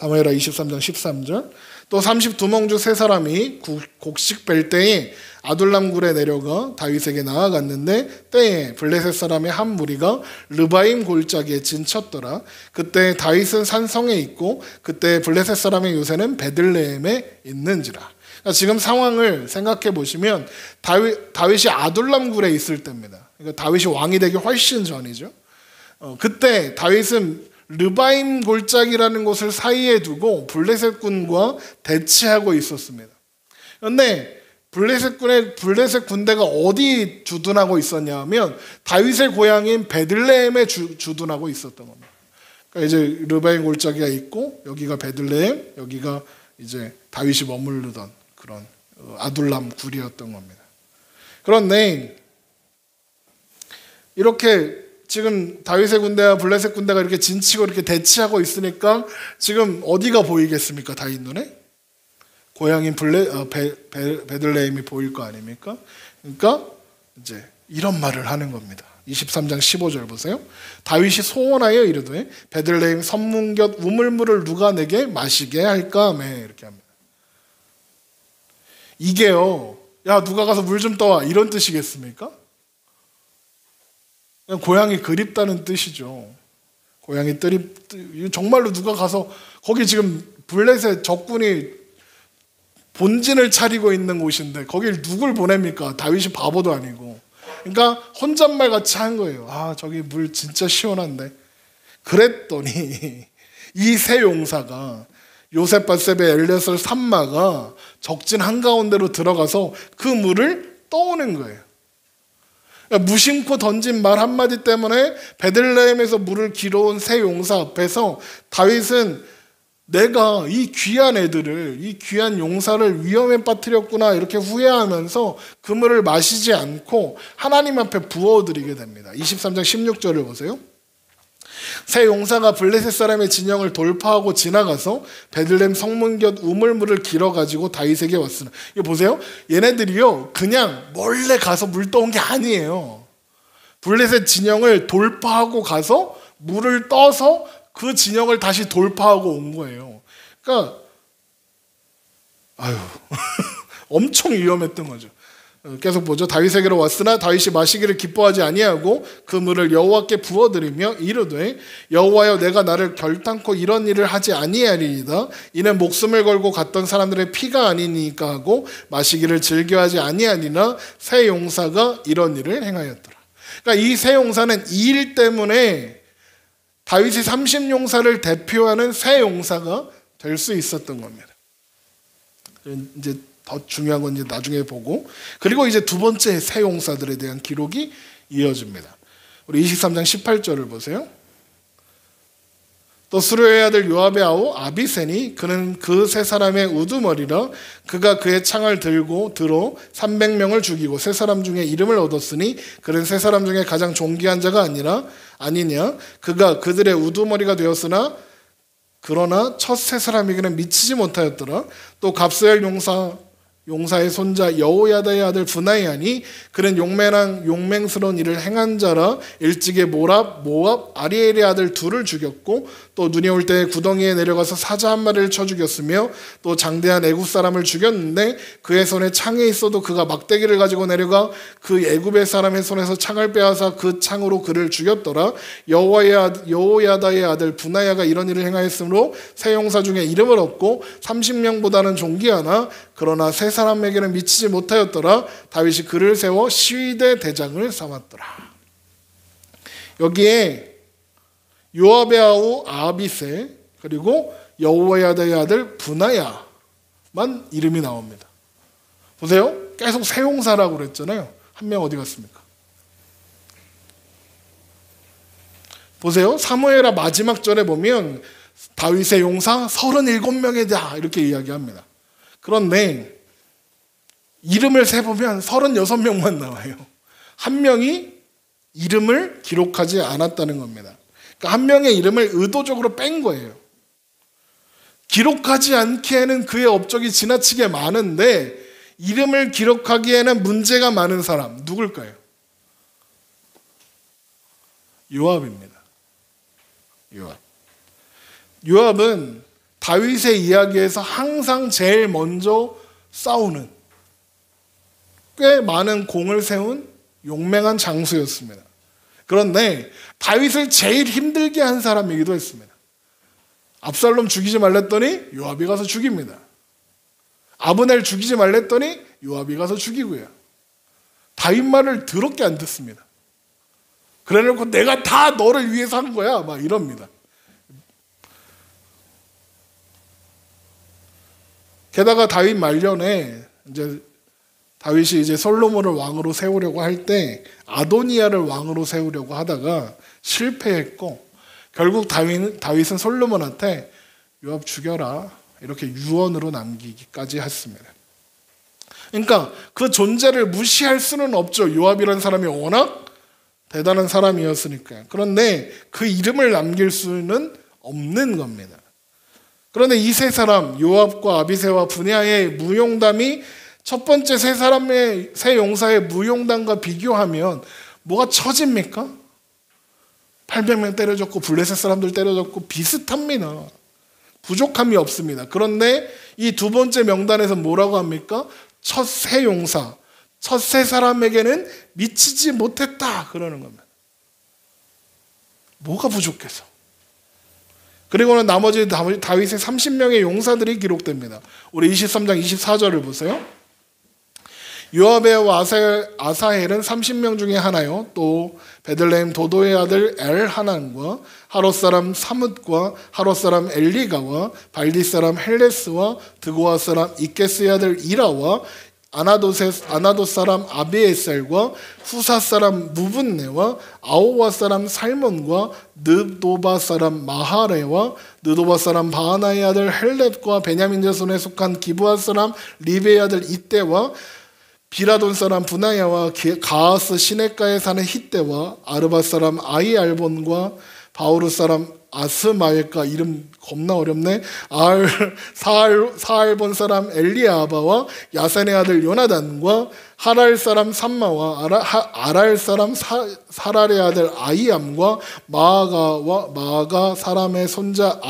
A: 사무엘하 23장 13절. 또 32명 중 세 사람이 곡식 뺄 때에 아둘람 굴에 내려가 다윗에게 나아갔는데 때에 블레셋 사람의 한 무리가 르바임 골짜기에 진쳤더라. 그때 다윗은 산성에 있고 그때 블레셋 사람의 요새는 베들레헴에 있는지라. 그러니까 지금 상황을 생각해 보시면 다윗이 아둘람 굴에 있을 때입니다. 그러니까 다윗이 왕이 되기 훨씬 전이죠. 그때 다윗은 르바임 골짜기라는 곳을 사이에 두고 블레셋 군과 대치하고 있었습니다. 그런데 블레셋 군대가 어디 주둔하고 있었냐 하면 다윗의 고향인 베들레헴에 주둔하고 있었던 겁니다. 그러니까 이제 르바임 골짜기가 있고 여기가 베들레헴, 여기가 이제 다윗이 머무르던 그런 아둘람 굴이었던 겁니다. 그런데 이렇게 지금 다윗의 군대와 블레셋 군대가 이렇게 진치고 이렇게 대치하고 있으니까 지금 어디가 보이겠습니까? 다윗 눈에? 고향인 베들레헴이 보일 거 아닙니까? 그러니까 이제 이런 말을 하는 겁니다. 23장 15절 보세요. 다윗이 소원하여 이르되 베들레헴 선문곁 우물물을 누가 내게 마시게 할까 하며 이렇게 합니다. 이게요, 야 누가 가서 물 좀 떠와 이런 뜻이겠습니까? 그냥 고향이 그립다는 뜻이죠. 고향이 정말로 누가 가서 거기 지금 블레셋 적군이 본진을 차리고 있는 곳인데 거길 누굴 보냅니까? 다윗이 바보도 아니고. 그러니까 혼잣말 같이 한 거예요. 아 저기 물 진짜 시원한데. 그랬더니 이 세 용사가 요셉바셉의 엘레설 산마가 적진 한가운데로 들어가서 그 물을 떠오는 거예요. 그러니까 무심코 던진 말 한마디 때문에 베들레헴에서 물을 길어온 세 용사 앞에서 다윗은 내가 이 귀한 애들을, 이 귀한 용사를 위험에 빠뜨렸구나 이렇게 후회하면서 그 물을 마시지 않고 하나님 앞에 부어드리게 됩니다. 23장 16절을 보세요. 세 용사가 블레셋 사람의 진영을 돌파하고 지나가서 베들레헴 성문곁 우물물을 길어가지고 다윗에게 왔으나. 이거 보세요. 얘네들이요 그냥 몰래 가서 물 떠온 게 아니에요. 블레셋 진영을 돌파하고 가서 물을 떠서 그 진영을 다시 돌파하고 온 거예요. 그러니까 엄청 위험했던 거죠. 계속 보죠. 다윗에게로 왔으나 다윗이 마시기를 기뻐하지 아니하고 그 물을 여호와께 부어드리며 이르되 여호와여 내가 나를 결탄코 이런 일을 하지 아니하리이다. 이는 목숨을 걸고 갔던 사람들의 피가 아니니까 하고 마시기를 즐겨하지 아니하니나 세 용사가 이런 일을 행하였더라. 그러니까 이 세 용사는 이 일 때문에 다윗이 30용사를 대표하는 세 용사가 될 수 있었던 겁니다. 이제 더 중요한 건 이제 나중에 보고, 그리고 이제 두 번째 세 용사들에 대한 기록이 이어집니다. 우리 23장 18절을 보세요. 또 수르의 아들 요압의 아우 아비세니 그는 그 세 사람의 우두머리라. 그가 그의 창을 들고 들어 300명을 죽이고 세 사람 중에 이름을 얻었으니 그는 세 사람 중에 가장 존귀한 자가 아니냐. 그가 그들의 우두머리가 되었으나 그러나 첫 세 사람에게는 미치지 못하였더라. 또 갑스엘 용사의 손자 여호야다의 아들 브나야니 그는 용맹스러운 일을 행한 자라. 일찍이 모압 아리엘의 아들 둘을 죽였고 또 눈이 올 때 구덩이에 내려가서 사자 한 마리를 쳐 죽였으며 또 장대한 애굽 사람을 죽였는데 그의 손에 창이 있어도 그가 막대기를 가지고 내려가 그 애굽의 사람의 손에서 창을 빼앗아 그 창으로 그를 죽였더라. 여호야다의 아들 브나야가 이런 일을 행하였으므로 세 용사 중에 이름을 얻고 30명보다는 존귀하나 그러나 세 사람에게는 미치지 못하였더라. 다윗이 그를 세워 시위대 대장을 삼았더라. 여기에 요압의 아우 아비세 그리고 여호야다의 아들 브나야만 이름이 나옵니다. 보세요. 계속 세 용사라고 그랬잖아요. 한 명 어디 갔습니까? 보세요. 사무엘하 마지막 절에 보면 다윗의 용사 37명이다 이렇게 이야기합니다. 그런데 이름을 세보면 36명만 나와요. 한 명이 이름을 기록하지 않았다는 겁니다. 그러니까 한 명의 이름을 의도적으로 뺀 거예요. 기록하지 않기에는 그의 업적이 지나치게 많은데 이름을 기록하기에는 문제가 많은 사람 누굴까요? 요압입니다. 요압은 다윗의 이야기에서 항상 제일 먼저 싸우는, 꽤 많은 공을 세운 용맹한 장수였습니다. 그런데 다윗을 제일 힘들게 한 사람이기도 했습니다. 압살롬 죽이지 말랬더니 요압이 가서 죽입니다. 아브넬 죽이지 말랬더니 요압이 가서 죽이고요. 다윗 말을 더럽게 안 듣습니다. 그래놓고 내가 다 너를 위해서 한 거야 막 이럽니다. 게다가 다윗 말년에 이제 다윗이 이제 솔로몬을 왕으로 세우려고 할 때 아도니아를 왕으로 세우려고 하다가 실패했고, 결국 다윗은 솔로몬한테 요압 죽여라 이렇게 유언으로 남기기까지 했습니다. 그러니까 그 존재를 무시할 수는 없죠. 요압이라는 사람이 워낙 대단한 사람이었으니까요. 그런데 그 이름을 남길 수는 없는 겁니다. 그런데 이 세 사람, 요압과 아비새와 분야의 무용담이 첫 번째 세 용사의 무용담과 비교하면 뭐가 처집니까? 800명 때려졌고 블레셋 사람들 때려졌고 비슷합니다. 부족함이 없습니다. 그런데 이 두 번째 명단에서 뭐라고 합니까? 첫 세 용사, 첫 세 사람에게는 미치지 못했다 그러는 겁니다. 뭐가 부족해서? 그리고는 나머지 다윗의 30명의 용사들이 기록됩니다. 우리 23장 24절을 보세요. 요압의 아사헬은 30명 중에 하나요. 또 베들레헴 도도의 아들 엘하난과 하롯 사람 사뭇과 하롯 사람 엘리가와 발디 사람 헬레스와 드고아 사람 이케스의 아들 이라와 아나돗 사람 아비에셀과 후사 사람 무분네와 아오와 사람 살몬과 느도바 사람 마하레와 느도바 사람 바하나의 아들 헬렛과 베냐민 자손에 속한 기브아 사람 리베의 아들 이때와 비라돈 사람 분하야와 가하스 시내가에 사는 히때와 아르바 사람 아이알본과 바우르 사람 아스마엘과, 이름 겁나 어렵네. 사알본 사람 엘리아바와 야산의 아들 요나단과 하랄 사람 삼마와 아랄 사람 사랄의 아들 아이암과 마아가 사람의 손자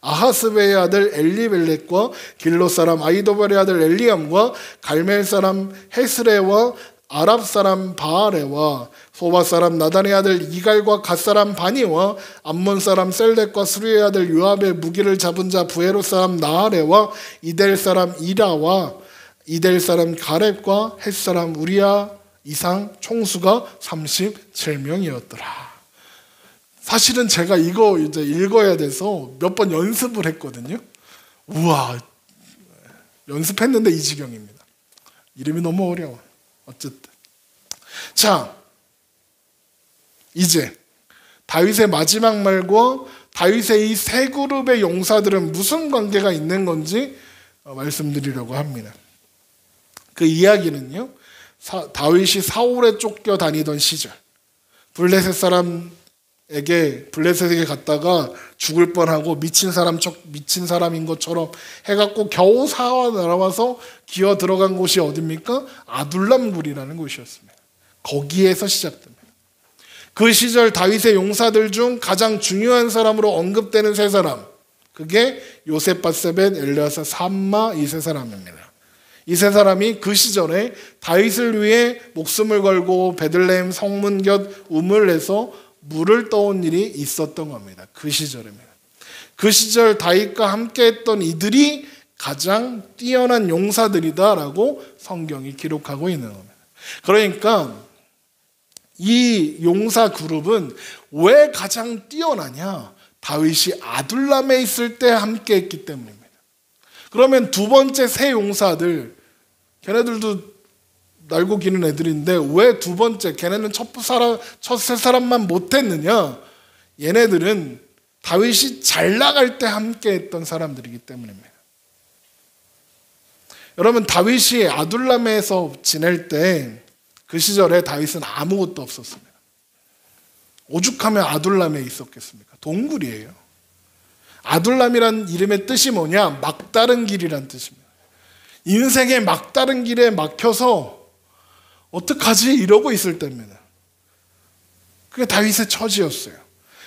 A: 아하스베의 아들 엘리벨렉과 길로 사람 아이도발의 아들 엘리암과 갈멜 사람 헤스레와 아랍 사람 바아레와 소바 사람 나단의 아들 이갈과 갓 사람 바니와 암몬 사람 셀렉과 수리의 아들 요압의 무기를 잡은 자 부에롯 사람 나하레와 이델 사람 이라와 이델 사람 가렙과 헷 사람 우리야 이상 총수가 37명이었더라. 사실은 제가 이거 이제 읽어야 돼서 몇 번 연습을 했거든요. 우와, 연습했는데 이 지경입니다. 이름이 너무 어려워. 어쨌든 자, 이제 다윗의 마지막 말과 다윗의 이 세 그룹의 용사들은 무슨 관계가 있는 건지 말씀드리려고 합니다. 그 이야기는요, 다윗이 사울에 쫓겨 다니던 시절, 블레셋 사람에게 갔다가 죽을 뻔하고 미친 사람인 것처럼 해갖고 겨우 살아나와서 기어 들어간 곳이 어딥니까? 아둘람 굴이라는 곳이었습니다. 거기에서 시작됩니다. 그 시절 다윗의 용사들 중 가장 중요한 사람으로 언급되는 세 사람, 그게 요셉바세벳, 엘르아사, 삼마, 이 세 사람입니다. 이 세 사람이 그 시절에 다윗을 위해 목숨을 걸고 베들레헴 성문 곁 우물에서 물을 떠온 일이 있었던 겁니다. 그 시절입니다. 그 시절 다윗과 함께했던 이들이 가장 뛰어난 용사들이다라고 성경이 기록하고 있는 겁니다. 그러니까 이 용사 그룹은 왜 가장 뛰어나냐? 다윗이 아둘람에 있을 때 함께했기 때문입니다. 그러면 두 번째 세 용사들, 걔네들도 날고 기는 애들인데 왜 두 번째, 걔네는 첫 세 사람만 못했느냐? 얘네들은 다윗이 잘 나갈 때 함께했던 사람들이기 때문입니다. 여러분, 다윗이 아둘람에서 지낼 때 그 시절에 다윗은 아무것도 없었습니다. 오죽하면 아둘람에 있었겠습니까? 동굴이에요. 아둘람이란 이름의 뜻이 뭐냐? 막다른 길이란 뜻입니다. 인생의 막다른 길에 막혀서 어떡하지? 이러고 있을 때입니다. 그게 다윗의 처지였어요.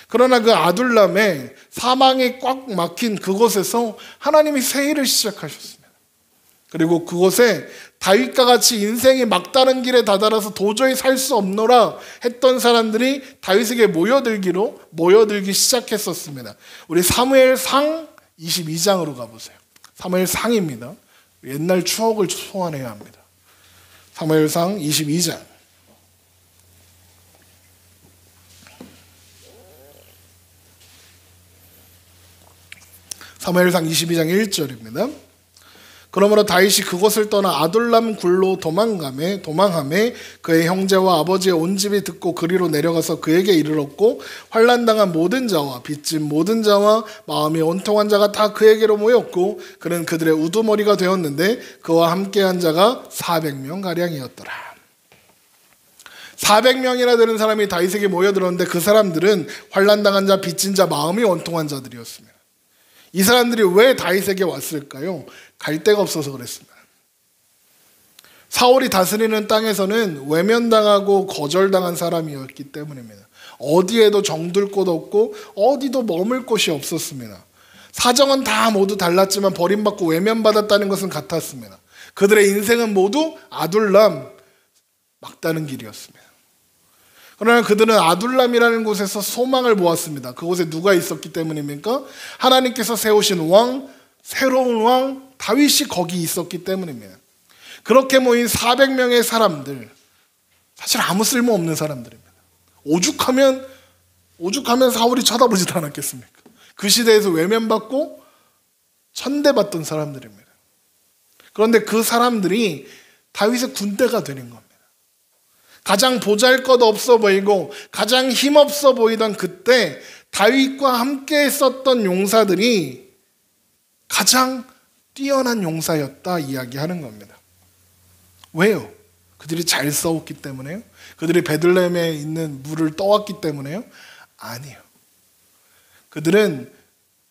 A: 그러나 그 아둘람의 사망이 꽉 막힌 그곳에서 하나님이 새 일을 시작하셨습니다. 그리고 그곳에 다윗과 같이 인생이 막다른 길에 다다라서 도저히 살 수 없노라 했던 사람들이 다윗에게 모여들기 시작했었습니다. 우리 사무엘상 22장으로 가보세요. 사무엘상입니다. 옛날 추억을 소환해야 합니다. 사무엘상 22장. 사무엘상 22장 1절입니다. 그러므로 다윗이 그곳을 떠나 아둘람 굴로 도망하매 그의 형제와 아버지의 온 집이 듣고 그리로 내려가서 그에게 이르렀고 환난당한 모든 자와 빚진 모든 자와 마음이 온통한 자가 다 그에게로 모였고 그는 그들의 우두머리가 되었는데 그와 함께한 자가 400명 가량이었더라. 400명이나 되는 사람이 다윗에게 모여들었는데 그 사람들은 환난당한 자, 빚진 자, 마음이 온통한 자들이었습니다. 이 사람들이 왜 다윗에게 왔을까요? 갈 데가 없어서 그랬습니다. 사울이 다스리는 땅에서는 외면당하고 거절당한 사람이었기 때문입니다. 어디에도 정들 곳 없고 어디도 머물 곳이 없었습니다. 사정은 다 모두 달랐지만 버림받고 외면받았다는 것은 같았습니다. 그들의 인생은 모두 아둘람, 막다른 길이었습니다. 그러나 그들은 아둘람이라는 곳에서 소망을 보았습니다. 그곳에 누가 있었기 때문입니까? 하나님께서 세우신 왕, 새로운 왕 다윗이 거기 있었기 때문입니다. 그렇게 모인 400명의 사람들, 사실 아무 쓸모없는 사람들입니다. 오죽하면 사울이 쳐다보지도 않았겠습니까? 그 시대에서 외면받고 천대받던 사람들입니다. 그런데 그 사람들이 다윗의 군대가 되는 겁니다. 가장 보잘것없어 보이고 가장 힘없어 보이던 그때 다윗과 함께 했었던 용사들이 가장 뛰어난 용사였다 이야기하는 겁니다. 왜요? 그들이 잘 싸웠기 때문에요? 그들이 베들레헴에 있는 물을 떠왔기 때문에요? 아니요. 그들은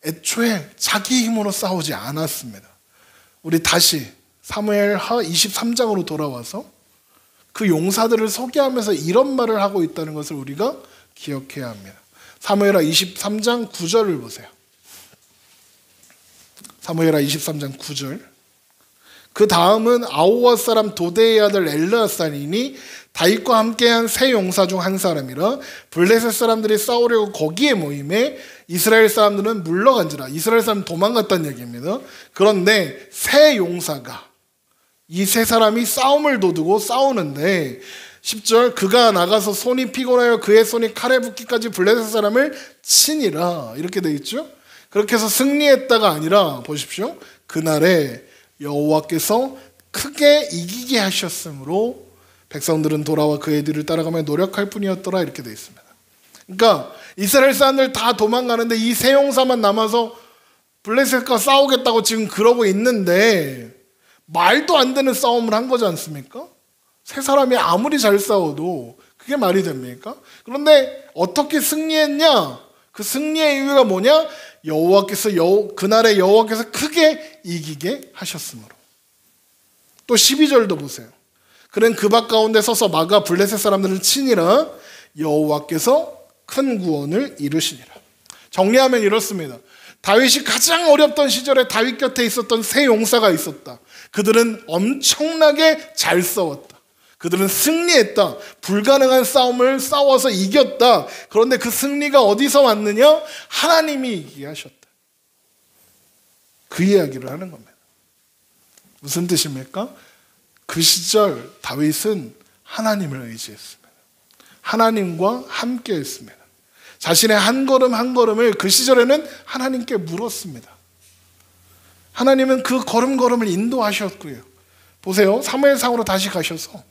A: 애초에 자기 힘으로 싸우지 않았습니다. 우리 다시 사무엘하 23장으로 돌아와서 그 용사들을 소개하면서 이런 말을 하고 있다는 것을 우리가 기억해야 합니다. 사무엘하 23장 9절을 보세요. 사무엘하 23장 9절. 그 다음은 아호와 사람 도데의 아들 엘르아살이니 다윗과 함께한 세 용사 중 한 사람이라 블레셋 사람들이 싸우려고 거기에 모임에 이스라엘 사람들은 물러간지라. 이스라엘 사람 도망갔다는 얘기입니다. 그런데 세 용사가 이 세 사람이 싸움을 도두고 싸우는데 10절 그가 나가서 손이 피곤하여 그의 손이 칼에 붙기까지 블레셋 사람을 치니라 이렇게 돼 있죠. 그렇게 해서 승리했다가 아니라 보십시오. 그날에 여호와께서 크게 이기게 하셨으므로 백성들은 돌아와 그의 뒤를 따라가며 노력할 뿐이었더라 이렇게 돼 있습니다. 그러니까 이스라엘 사람들 다 도망가는데 이 세 용사만 남아서 블레셋과 싸우겠다고 지금 그러고 있는데 말도 안 되는 싸움을 한 거지 않습니까? 세 사람이 아무리 잘 싸워도 그게 말이 됩니까? 그런데 어떻게 승리했냐? 그 승리의 이유가 뭐냐? 그날에 여호와께서 크게 이기게 하셨으므로. 또 12절도 보세요. 그는 그 밭 가운데 서서 막아 블레셋 사람들을 치니라 여호와께서 큰 구원을 이루시니라. 정리하면 이렇습니다. 다윗이 가장 어렵던 시절에 다윗 곁에 있었던 세 용사가 있었다. 그들은 엄청나게 잘 싸웠다. 그들은 승리했다. 불가능한 싸움을 싸워서 이겼다. 그런데 그 승리가 어디서 왔느냐? 하나님이 이기게 하셨다. 그 이야기를 하는 겁니다. 무슨 뜻입니까? 그 시절 다윗은 하나님을 의지했습니다. 하나님과 함께 했습니다. 자신의 한 걸음 한 걸음을 그 시절에는 하나님께 물었습니다. 하나님은 그 걸음걸음을 인도하셨고요. 보세요. 사무엘상으로 다시 가셔서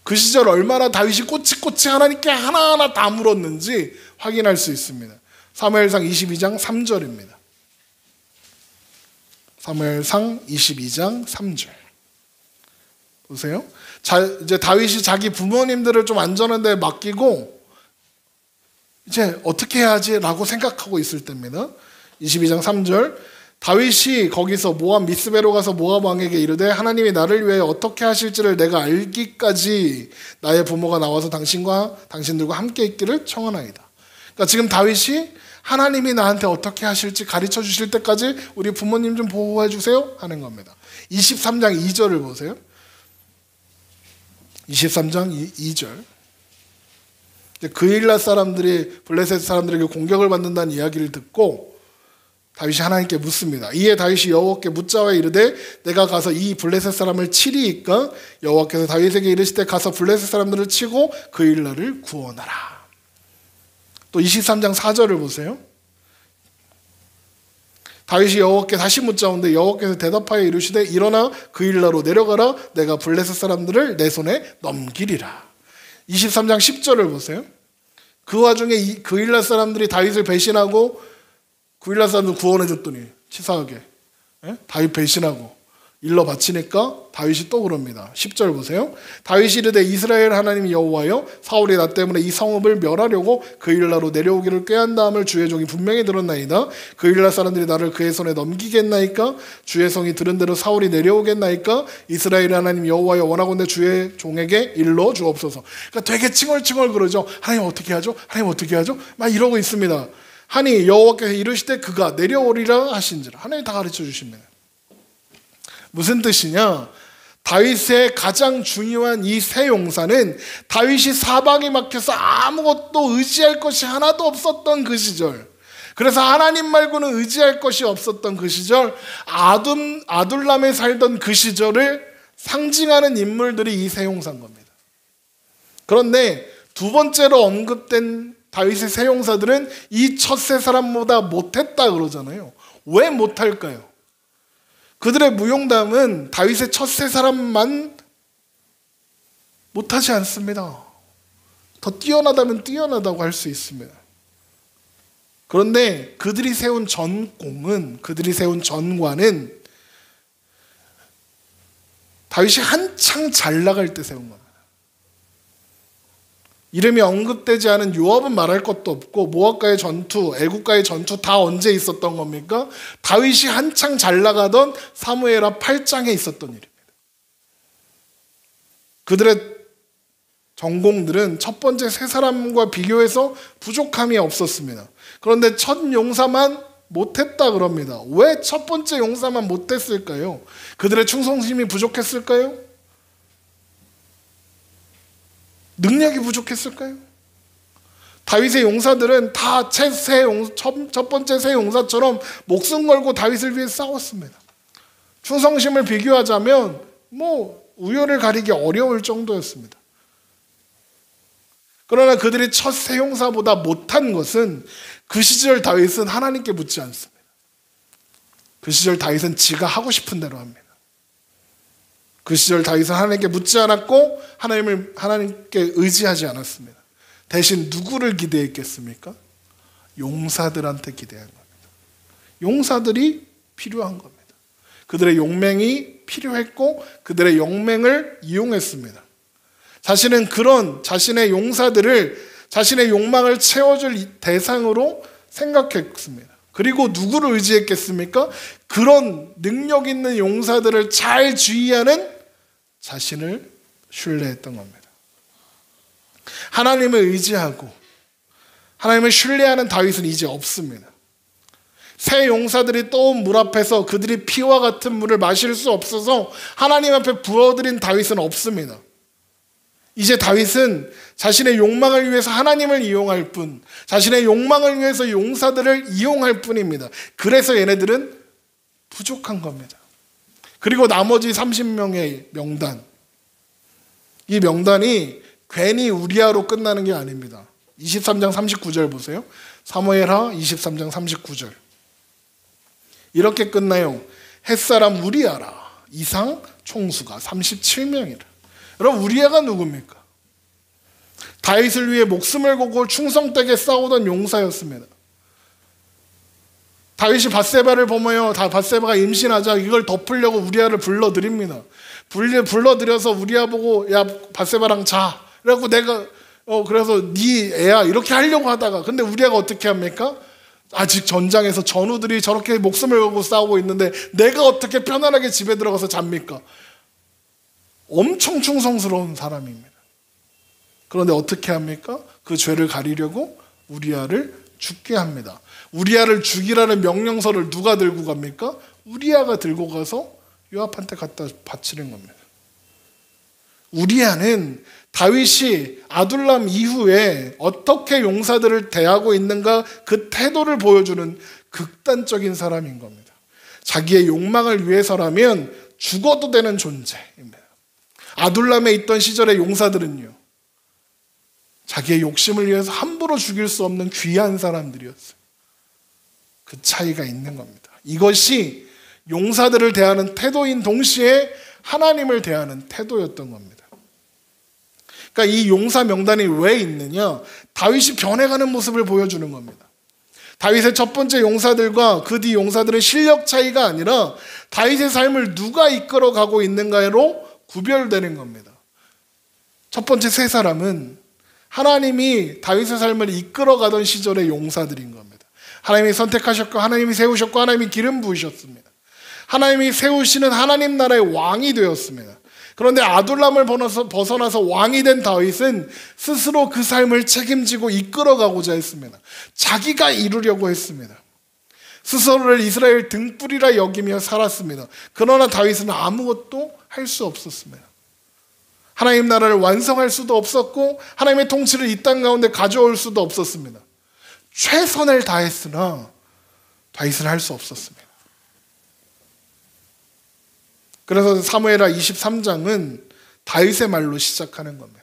A: 그 시절 얼마나 다윗이 꼬치꼬치 하나님께 하나하나 다 물었는지 확인할 수 있습니다. 사무엘상 22장 3절입니다. 사무엘상 22장 3절. 보세요. 이제 다윗이 자기 부모님들을 좀 안전한 데 맡기고 이제 어떻게 해야지 라고 생각하고 있을 때입니다. 22장 3절. 다윗이 거기서 모압 미스베로 가서 모압 왕에게 이르되 하나님이 나를 위해 어떻게 하실지를 내가 알기까지 나의 부모가 나와서 당신들과 함께 있기를 청하나이다. 그러니까 지금 다윗이 하나님이 나한테 어떻게 하실지 가르쳐 주실 때까지 우리 부모님 좀 보호해 주세요 하는 겁니다. 23장 2절을 보세요. 23장 2절. 그일라 사람들이 블레셋 사람들에게 공격을 받는다는 이야기를 듣고 다윗이 하나님께 묻습니다. 이에 다윗이 여호와께 묻자와 이르되 내가 가서 이 블레셋 사람을 치리이까? 여호와께서 다윗에게 이르시되 가서 블레셋 사람들을 치고 그일라를 구원하라. 또 23장 4절을 보세요. 다윗이 여호와께 다시 묻자온데 여호와께서 대답하여 이르시되 일어나 그일라로 내려가라. 내가 블레셋 사람들을 내 손에 넘기리라. 23장 10절을 보세요. 그 와중에 그일라 사람들이 다윗을 배신하고 그일라 사람들 구원해 줬더니 치사하게 다윗 배신하고 일러 바치니까 다윗이 또 그럽니다. 10절 보세요. 다윗이 이르되 이스라엘 하나님 여호와여 사울이 나 때문에 이 성읍을 멸하려고 그일라로 내려오기를 꾀한다함을 주의 종이 분명히 들었나이다. 그일라 사람들이 나를 그의 손에 넘기겠나이까? 주의 성이 들은 대로 사울이 내려오겠나이까? 이스라엘 하나님 여호와여 원하건대 주의 종에게 일러 주옵소서. 그러니까 되게 칭얼칭얼 그러죠. 하나님 어떻게 하죠? 하나님 어떻게 하죠? 막 이러고 있습니다. 하니 여호와께서 이르시되 그가 내려오리라 하신지라. 하나님이 다 가르쳐 주십니다. 무슨 뜻이냐? 다윗의 가장 중요한 이 세 용사는 다윗이 사방이 막혀서 아무것도 의지할 것이 하나도 없었던 그 시절, 그래서 하나님 말고는 의지할 것이 없었던 그 시절, 아둘람에 살던 그 시절을 상징하는 인물들이 이 세 용사인 겁니다. 그런데 두 번째로 언급된 다윗의 세 용사들은 이 첫 세 사람보다 못했다 그러잖아요. 왜 못할까요? 그들의 무용담은 다윗의 첫 세 사람만 못하지 않습니다. 더 뛰어나다면 뛰어나다고 할 수 있습니다. 그런데 그들이 세운 전공은, 그들이 세운 전관은 다윗이 한창 잘 나갈 때 세운 겁니다. 이름이 언급되지 않은 요압은 말할 것도 없고 모압과의 전투, 애국과의 전투 다 언제 있었던 겁니까? 다윗이 한창 잘 나가던 사무엘하 8장에 있었던 일입니다. 그들의 전공들은 첫 번째 세 사람과 비교해서 부족함이 없었습니다. 그런데 첫 용사만 못했다 그럽니다. 왜 첫 번째 용사만 못했을까요? 그들의 충성심이 부족했을까요? 능력이 부족했을까요? 다윗의 용사들은 다 첫 번째 세 용사처럼 목숨 걸고 다윗을 위해 싸웠습니다. 충성심을 비교하자면 우열을 가리기 어려울 정도였습니다. 그러나 그들이 첫 세 용사보다 못한 것은 그 시절 다윗은 하나님께 묻지 않습니다. 그 시절 다윗은 지가 하고 싶은 대로 합니다. 그 시절 다윗은 하나님께 묻지 않았고 하나님께 의지하지 않았습니다. 대신 누구를 기대했겠습니까? 용사들한테 기대한 겁니다. 용사들이 필요한 겁니다. 그들의 용맹이 필요했고 그들의 용맹을 이용했습니다. 자신은 그런 자신의 용사들을 자신의 욕망을 채워줄 대상으로 생각했습니다. 그리고 누구를 의지했겠습니까? 그런 능력 있는 용사들을 잘 주의하는 자신을 신뢰했던 겁니다. 하나님을 의지하고 하나님을 신뢰하는 다윗은 이제 없습니다. 새 용사들이 떠온 물 앞에서 그들이 피와 같은 물을 마실 수 없어서 하나님 앞에 부어드린 다윗은 없습니다. 이제 다윗은 자신의 욕망을 위해서 하나님을 이용할 뿐, 자신의 욕망을 위해서 용사들을 이용할 뿐입니다. 그래서 얘네들은 부족한 겁니다. 그리고 나머지 30명의 명단, 이 명단이 괜히 우리아로 끝나는 게 아닙니다. 23장 39절 보세요. 사무엘하 23장 39절 이렇게 끝나요. 햇사람 우리아라 이상 총수가 37명이라. 여러분 우리아가 누굽니까? 다윗을 위해 목숨을 걸고 충성되게 싸우던 용사였습니다. 다윗이 밧세바를 보며 밧세바가 임신하자 이걸 덮으려고 우리아를 불러들입니다. 불러들여서 우리아 보고 야 밧세바랑 자. 그래갖고 내가 그래서 네 애야 이렇게 하려고 하다가 근데 우리아가 어떻게 합니까? 아직 전장에서 전우들이 저렇게 목숨을 걸고 싸우고 있는데 내가 어떻게 편안하게 집에 들어가서 잡니까? 엄청 충성스러운 사람입니다. 그런데 어떻게 합니까? 그 죄를 가리려고 우리아를 죽게 합니다. 우리아를 죽이라는 명령서를 누가 들고 갑니까? 우리아가 들고 가서 요압한테 갖다 바치는 겁니다. 우리아는 다윗이 아둘람 이후에 어떻게 용사들을 대하고 있는가 그 태도를 보여주는 극단적인 사람인 겁니다. 자기의 욕망을 위해서라면 죽어도 되는 존재입니다. 아둘람에 있던 시절의 용사들은요, 자기의 욕심을 위해서 함부로 죽일 수 없는 귀한 사람들이었어요. 그 차이가 있는 겁니다. 이것이 용사들을 대하는 태도인 동시에 하나님을 대하는 태도였던 겁니다. 그러니까 이 용사 명단이 왜 있느냐? 다윗이 변해가는 모습을 보여주는 겁니다. 다윗의 첫 번째 용사들과 그 뒤 용사들은 실력 차이가 아니라 다윗의 삶을 누가 이끌어가고 있는가로 구별되는 겁니다. 첫 번째 세 사람은 하나님이 다윗의 삶을 이끌어가던 시절의 용사들인 겁니다. 하나님이 선택하셨고 하나님이 세우셨고 하나님이 기름 부으셨습니다. 하나님이 세우시는 하나님 나라의 왕이 되었습니다. 그런데 아둘람을 벗어나서 왕이 된 다윗은 스스로 그 삶을 책임지고 이끌어가고자 했습니다. 자기가 이루려고 했습니다. 스스로를 이스라엘 등불이라 여기며 살았습니다. 그러나 다윗은 아무것도 할 수 없었습니다. 하나님 나라를 완성할 수도 없었고 하나님의 통치를 이 땅 가운데 가져올 수도 없었습니다. 최선을 다했으나 다윗은 할 수 없었습니다. 그래서 사무엘하 23장은 다윗의 말로 시작하는 겁니다.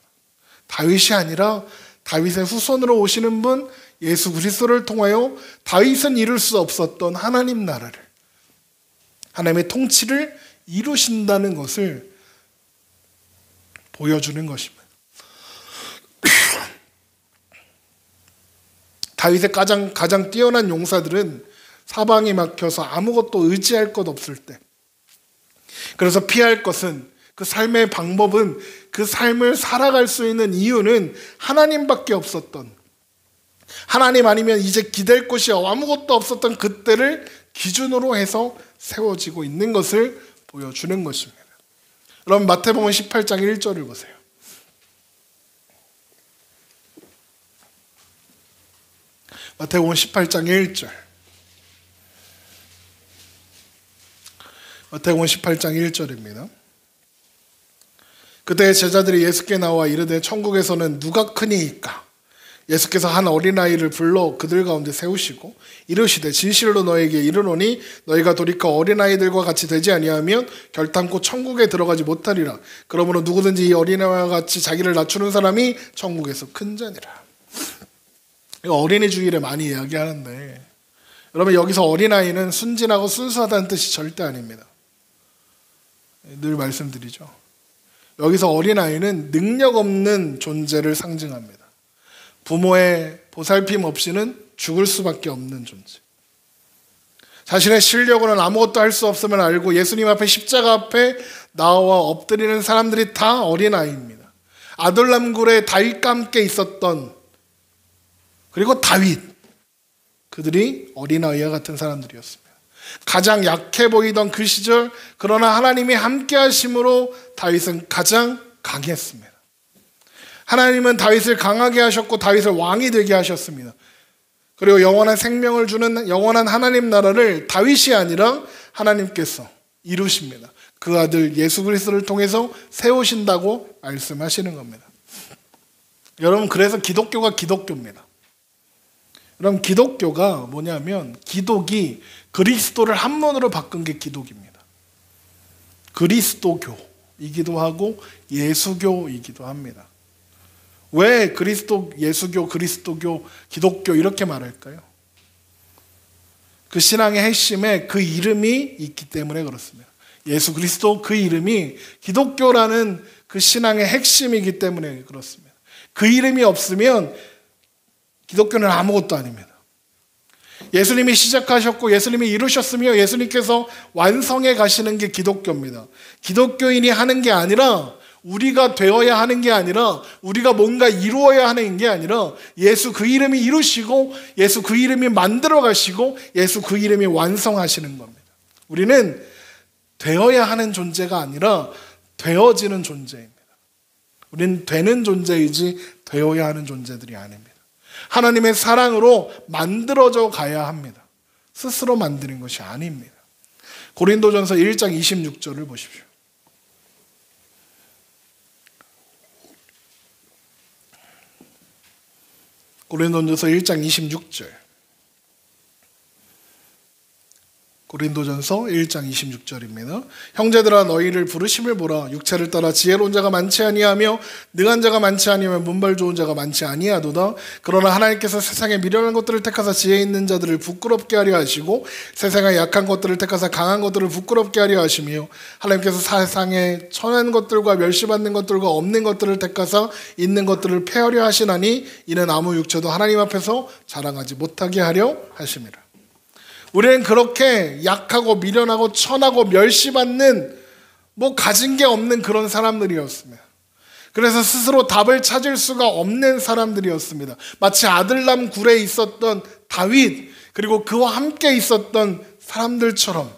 A: 다윗이 아니라 다윗의 후손으로 오시는 분 예수 그리스도를 통하여 다윗은 이룰 수 없었던 하나님 나라를, 하나님의 통치를 이루신다는 것을 보여주는 것입니다. 다윗의 가장 뛰어난 용사들은 사방이 막혀서 아무것도 의지할 것 없을 때, 그래서 피할 것은, 그 삶의 방법은, 그 삶을 살아갈 수 있는 이유는 하나님밖에 없었던, 하나님 아니면 이제 기댈 곳이 아무것도 없었던 그때를 기준으로 해서 세워지고 있는 것을 보여주는 것입니다. 그럼 마태복음 18장 1절을 보세요. 마태복음 18장 1절. 마태복음 18장 1절입니다. 그때 제자들이 예수께 나와 이르되 천국에서는 누가 크니이까? 예수께서 한 어린아이를 불러 그들 가운데 세우시고 이르시되 진실로 너에게 이르노니 너희가 돌이켜 어린아이들과 같이 되지 아니하면 결탄코 천국에 들어가지 못하리라. 그러므로 누구든지 이 어린아이와 같이 자기를 낮추는 사람이 천국에서 큰 자니라. 어린이 주일에 많이 이야기하는데, 여러분 여기서 어린아이는 순진하고 순수하다는 뜻이 절대 아닙니다. 늘 말씀드리죠. 여기서 어린아이는 능력 없는 존재를 상징합니다. 부모의 보살핌 없이는 죽을 수밖에 없는 존재. 자신의 실력으로는 아무것도 할 수 없음을 알고 예수님 앞에 십자가 앞에 나와 엎드리는 사람들이 다 어린아이입니다. 아둘람 굴에 다윗과 함께 있었던, 그리고 다윗, 그들이 어린아이와 같은 사람들이었습니다. 가장 약해 보이던 그 시절, 그러나 하나님이 함께 하심으로 다윗은 가장 강했습니다. 하나님은 다윗을 강하게 하셨고 다윗을 왕이 되게 하셨습니다. 그리고 영원한 생명을 주는 영원한 하나님 나라를 다윗이 아니라 하나님께서 이루십니다. 그 아들 예수 그리스도를 통해서 세우신다고 말씀하시는 겁니다. 여러분, 그래서 기독교가 기독교입니다. 여러분, 기독교가 뭐냐면 기독이 그리스도를 한문으로 바꾼 게 기독입니다. 그리스도교이기도 하고 예수교이기도 합니다. 왜 그리스도, 예수교, 그리스도교, 기독교 이렇게 말할까요? 그 신앙의 핵심에 그 이름이 있기 때문에 그렇습니다. 예수 그리스도, 그 이름이 기독교라는 그 신앙의 핵심이기 때문에 그렇습니다. 그 이름이 없으면 기독교는 아무것도 아닙니다. 예수님이 시작하셨고 예수님이 이루셨으며 예수님께서 완성해 가시는 게 기독교입니다. 기독교인이 하는 게 아니라, 우리가 되어야 하는 게 아니라, 우리가 뭔가 이루어야 하는 게 아니라, 예수 그 이름이 이루시고 예수 그 이름이 만들어 가시고 예수 그 이름이 완성하시는 겁니다. 우리는 되어야 하는 존재가 아니라 되어지는 존재입니다. 우리는 되는 존재이지 되어야 하는 존재들이 아닙니다. 하나님의 사랑으로 만들어져 가야 합니다. 스스로 만드는 것이 아닙니다. 고린도전서 1장 26절을 보십시오. 고린도전서 1장 26절. 고린도전서 1장 26절입니다. 형제들아 너희를 부르심을 보라. 육체를 따라 지혜로운 자가 많지 아니하며 능한 자가 많지 아니하며 문발 좋은 자가 많지 아니하도다. 그러나 하나님께서 세상에 미련한 것들을 택하사 지혜 있는 자들을 부끄럽게 하려 하시고 세상에 약한 것들을 택하사 강한 것들을 부끄럽게 하려 하시며 하나님께서 세상에 천한 것들과 멸시받는 것들과 없는 것들을 택하사 있는 것들을 폐하려 하시나니 이는 아무 육체도 하나님 앞에서 자랑하지 못하게 하려 하심이라. 우리는 그렇게 약하고 미련하고 천하고 멸시받는 가진 게 없는 그런 사람들이었습니다. 그래서 스스로 답을 찾을 수가 없는 사람들이었습니다. 마치 아들람 굴에 있었던 다윗 그리고 그와 함께 있었던 사람들처럼.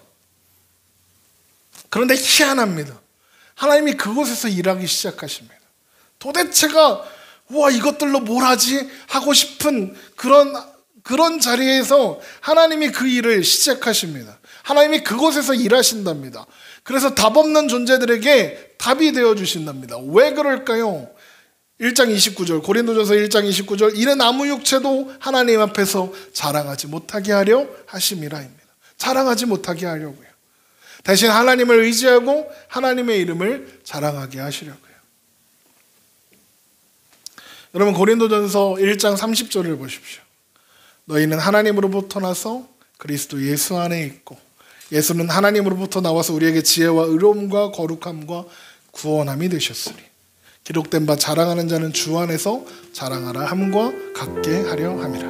A: 그런데 희한합니다. 하나님이 그곳에서 일하기 시작하십니다. 도대체가 이것들로 뭘 하지? 하고 싶은 그런 자리에서 하나님이 그 일을 시작하십니다. 하나님이 그곳에서 일하신답니다. 그래서 답 없는 존재들에게 답이 되어주신답니다. 왜 그럴까요? 1장 29절 고린도전서 1장 29절 이는 아무 육체도 하나님 앞에서 자랑하지 못하게 하려 하심이라입니다. 자랑하지 못하게 하려고요. 대신 하나님을 의지하고 하나님의 이름을 자랑하게 하시려고요. 여러분 고린도전서 1장 30절을 보십시오. 너희는 하나님으로부터 나서 그리스도 예수 안에 있고 예수는 하나님으로부터 나와서 우리에게 지혜와 의로움과 거룩함과 구원함이 되셨으니 기록된 바 자랑하는 자는 주 안에서 자랑하라 함과 같게 하려 함이라.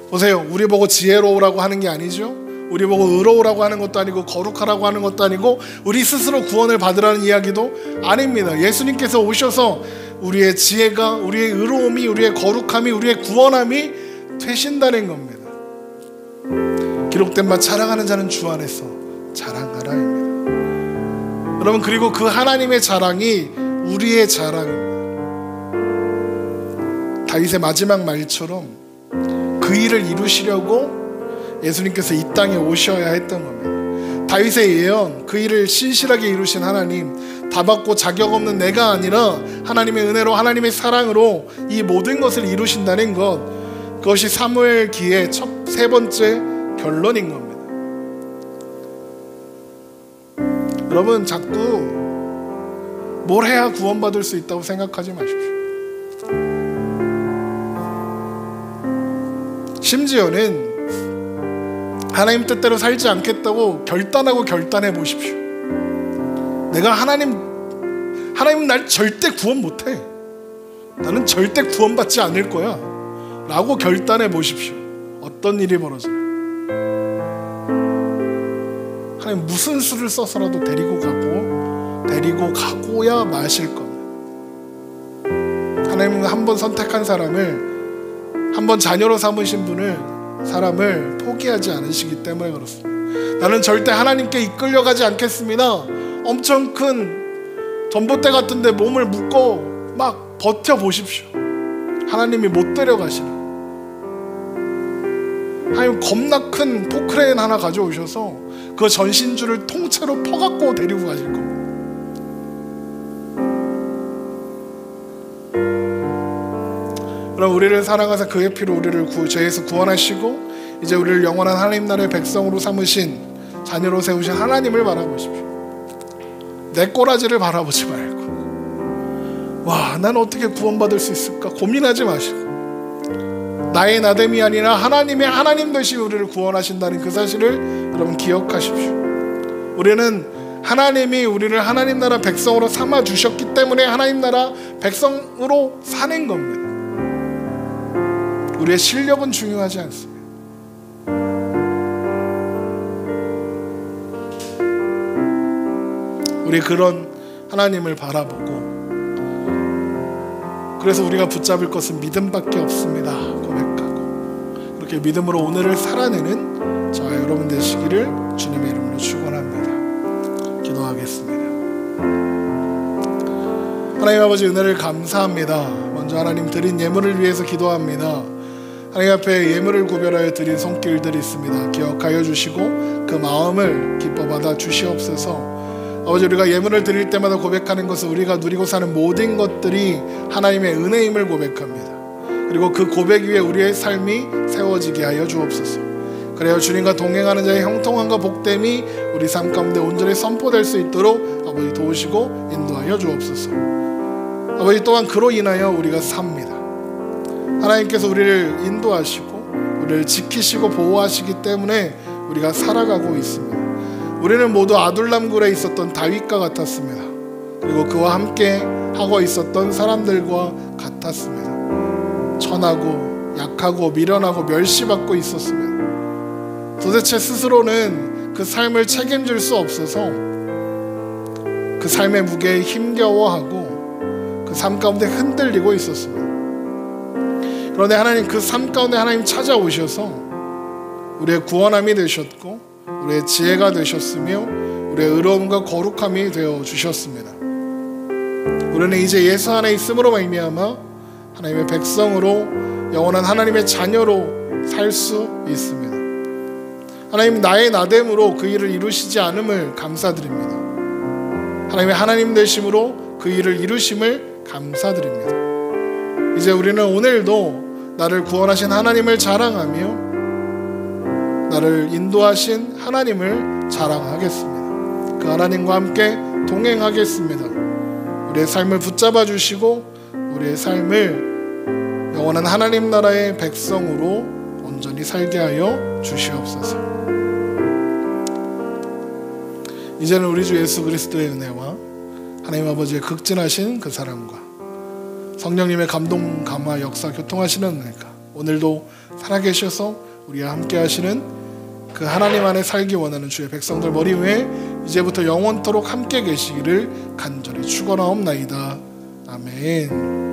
A: 보세요. 우리 보고 지혜로우라고 하는 게 아니죠. 우리 보고 의로우라고 하는 것도 아니고 거룩하라고 하는 것도 아니고 우리 스스로 구원을 받으라는 이야기도 아닙니다. 예수님께서 오셔서 우리의 지혜가 우리의 의로움이 우리의 거룩함이 우리의 구원함이 되신다는 겁니다. 기록된 바 자랑하는 자는 주 안에서 자랑하라입니다. 여러분 그리고 그 하나님의 자랑이 우리의 자랑입니다. 다윗의 마지막 말처럼 그 일을 이루시려고 예수님께서 이 땅에 오셔야 했던 겁니다. 다윗의 예언, 그 일을 신실하게 이루신 하나님, 다 받고 자격 없는 내가 아니라 하나님의 은혜로 하나님의 사랑으로 이 모든 것을 이루신다는 것, 그것이 사무엘기의 세 번째 결론인 겁니다. 여러분 자꾸 뭘 해야 구원받을 수 있다고 생각하지 마십시오. 심지어는 하나님 뜻대로 살지 않겠다고 결단해 보십시오. 내가 하나님 날 절대 구원 못해. 나는 절대 구원받지 않을 거야 라고 결단해 보십시오. 어떤 일이 벌어져요? 하나님 무슨 수를 써서라도 데리고 가고야 마실 겁니다. 하나님은 한번 선택한 사람을, 한번 자녀로 삼으신 사람을 포기하지 않으시기 때문에 그렇습니다. 나는 절대 하나님께 이끌려가지 않겠습니다. 엄청 큰 전봇대 같은데 몸을 묶고 막 버텨보십시오. 하나님이 못 데려가시는. 하나님 겁나 큰 포크레인 하나 가져오셔서 그 전신줄을 통째로 퍼갖고 데리고 가실 겁니다. 그럼 우리를 사랑하사 그의 피로 우리를 죄에서 구원하시고 이제 우리를 영원한 하나님 나라의 백성으로 삼으신, 자녀로 세우신 하나님을 바라보십시오. 내 꼬라지를 바라보지 말고 난 어떻게 구원받을 수 있을까 고민하지 마시고 나의 나됨이 아니라 하나님의 하나님 되시 우리를 구원하신다는 그 사실을 여러분 기억하십시오. 우리는 하나님이 우리를 하나님 나라 백성으로 삼아 주셨기 때문에 하나님 나라 백성으로 사는 겁니다. 우리의 실력은 중요하지 않습니다. 우리 그런 하나님을 바라보고, 그래서 우리가 붙잡을 것은 믿음밖에 없습니다 고백하고, 그렇게 믿음으로 오늘을 살아내는 저와 여러분 되시기를 주님의 이름으로 축원합니다. 기도하겠습니다. 하나님 아버지, 은혜를 감사합니다. 먼저 먼저 하나님 드린 예물을 위해서 기도합니다. 하나님 앞에 예물을 구별하여 드린 손길들이 있습니다. 기억하여 주시고 그 마음을 기뻐 받아 주시옵소서. 아버지, 우리가 예물을 드릴 때마다 고백하는 것은 우리가 누리고 사는 모든 것들이 하나님의 은혜임을 고백합니다. 그리고 그 고백 위에 우리의 삶이 세워지게 하여 주옵소서. 그래야 주님과 동행하는 자의 형통함과 복됨이 우리 삶 가운데 온전히 선포될 수 있도록 아버지 도우시고 인도하여 주옵소서. 아버지, 또한 그로 인하여 우리가 삽니다. 하나님께서 우리를 인도하시고 우리를 지키시고 보호하시기 때문에 우리가 살아가고 있습니다. 우리는 모두 아둘람굴에 있었던 다윗과 같았습니다. 그리고 그와 함께 하고 있었던 사람들과 같았습니다. 천하고 약하고 미련하고 멸시받고 있었습니다. 도대체 스스로는 그 삶을 책임질 수 없어서 그 삶의 무게에 힘겨워하고 그 삶 가운데 흔들리고 있었습니다. 그런데 하나님, 그 삶 가운데 하나님 찾아오셔서 우리의 구원함이 되셨고 우리의 지혜가 되셨으며 우리의 의로움과 거룩함이 되어 주셨습니다. 우리는 이제 예수 안에 있음으로 말미암아 하나님의 백성으로 영원한 하나님의 자녀로 살 수 있습니다. 하나님, 나의 나됨으로 그 일을 이루시지 않음을 감사드립니다. 하나님의 하나님 되심으로 그 일을 이루심을 감사드립니다. 이제 우리는 오늘도 나를 구원하신 하나님을 자랑하며 나를 인도하신 하나님을 자랑하겠습니다. 그 하나님과 함께 동행하겠습니다. 우리의 삶을 붙잡아 주시고 우리의 삶을 영원한 하나님 나라의 백성으로 온전히 살게 하여 주시옵소서. 이제는 우리 주 예수 그리스도의 은혜와 하나님 아버지의 극진하신 그 사랑과 성령님의 감동, 감화, 역사, 교통하시는 은혜가 오늘도 살아계셔서 우리와 함께 하시는 그 하나님 안에 살기 원하는 주의 백성들 머리 위에 이제부터 영원토록 함께 계시기를 간절히 축원하옵나이다. 아멘.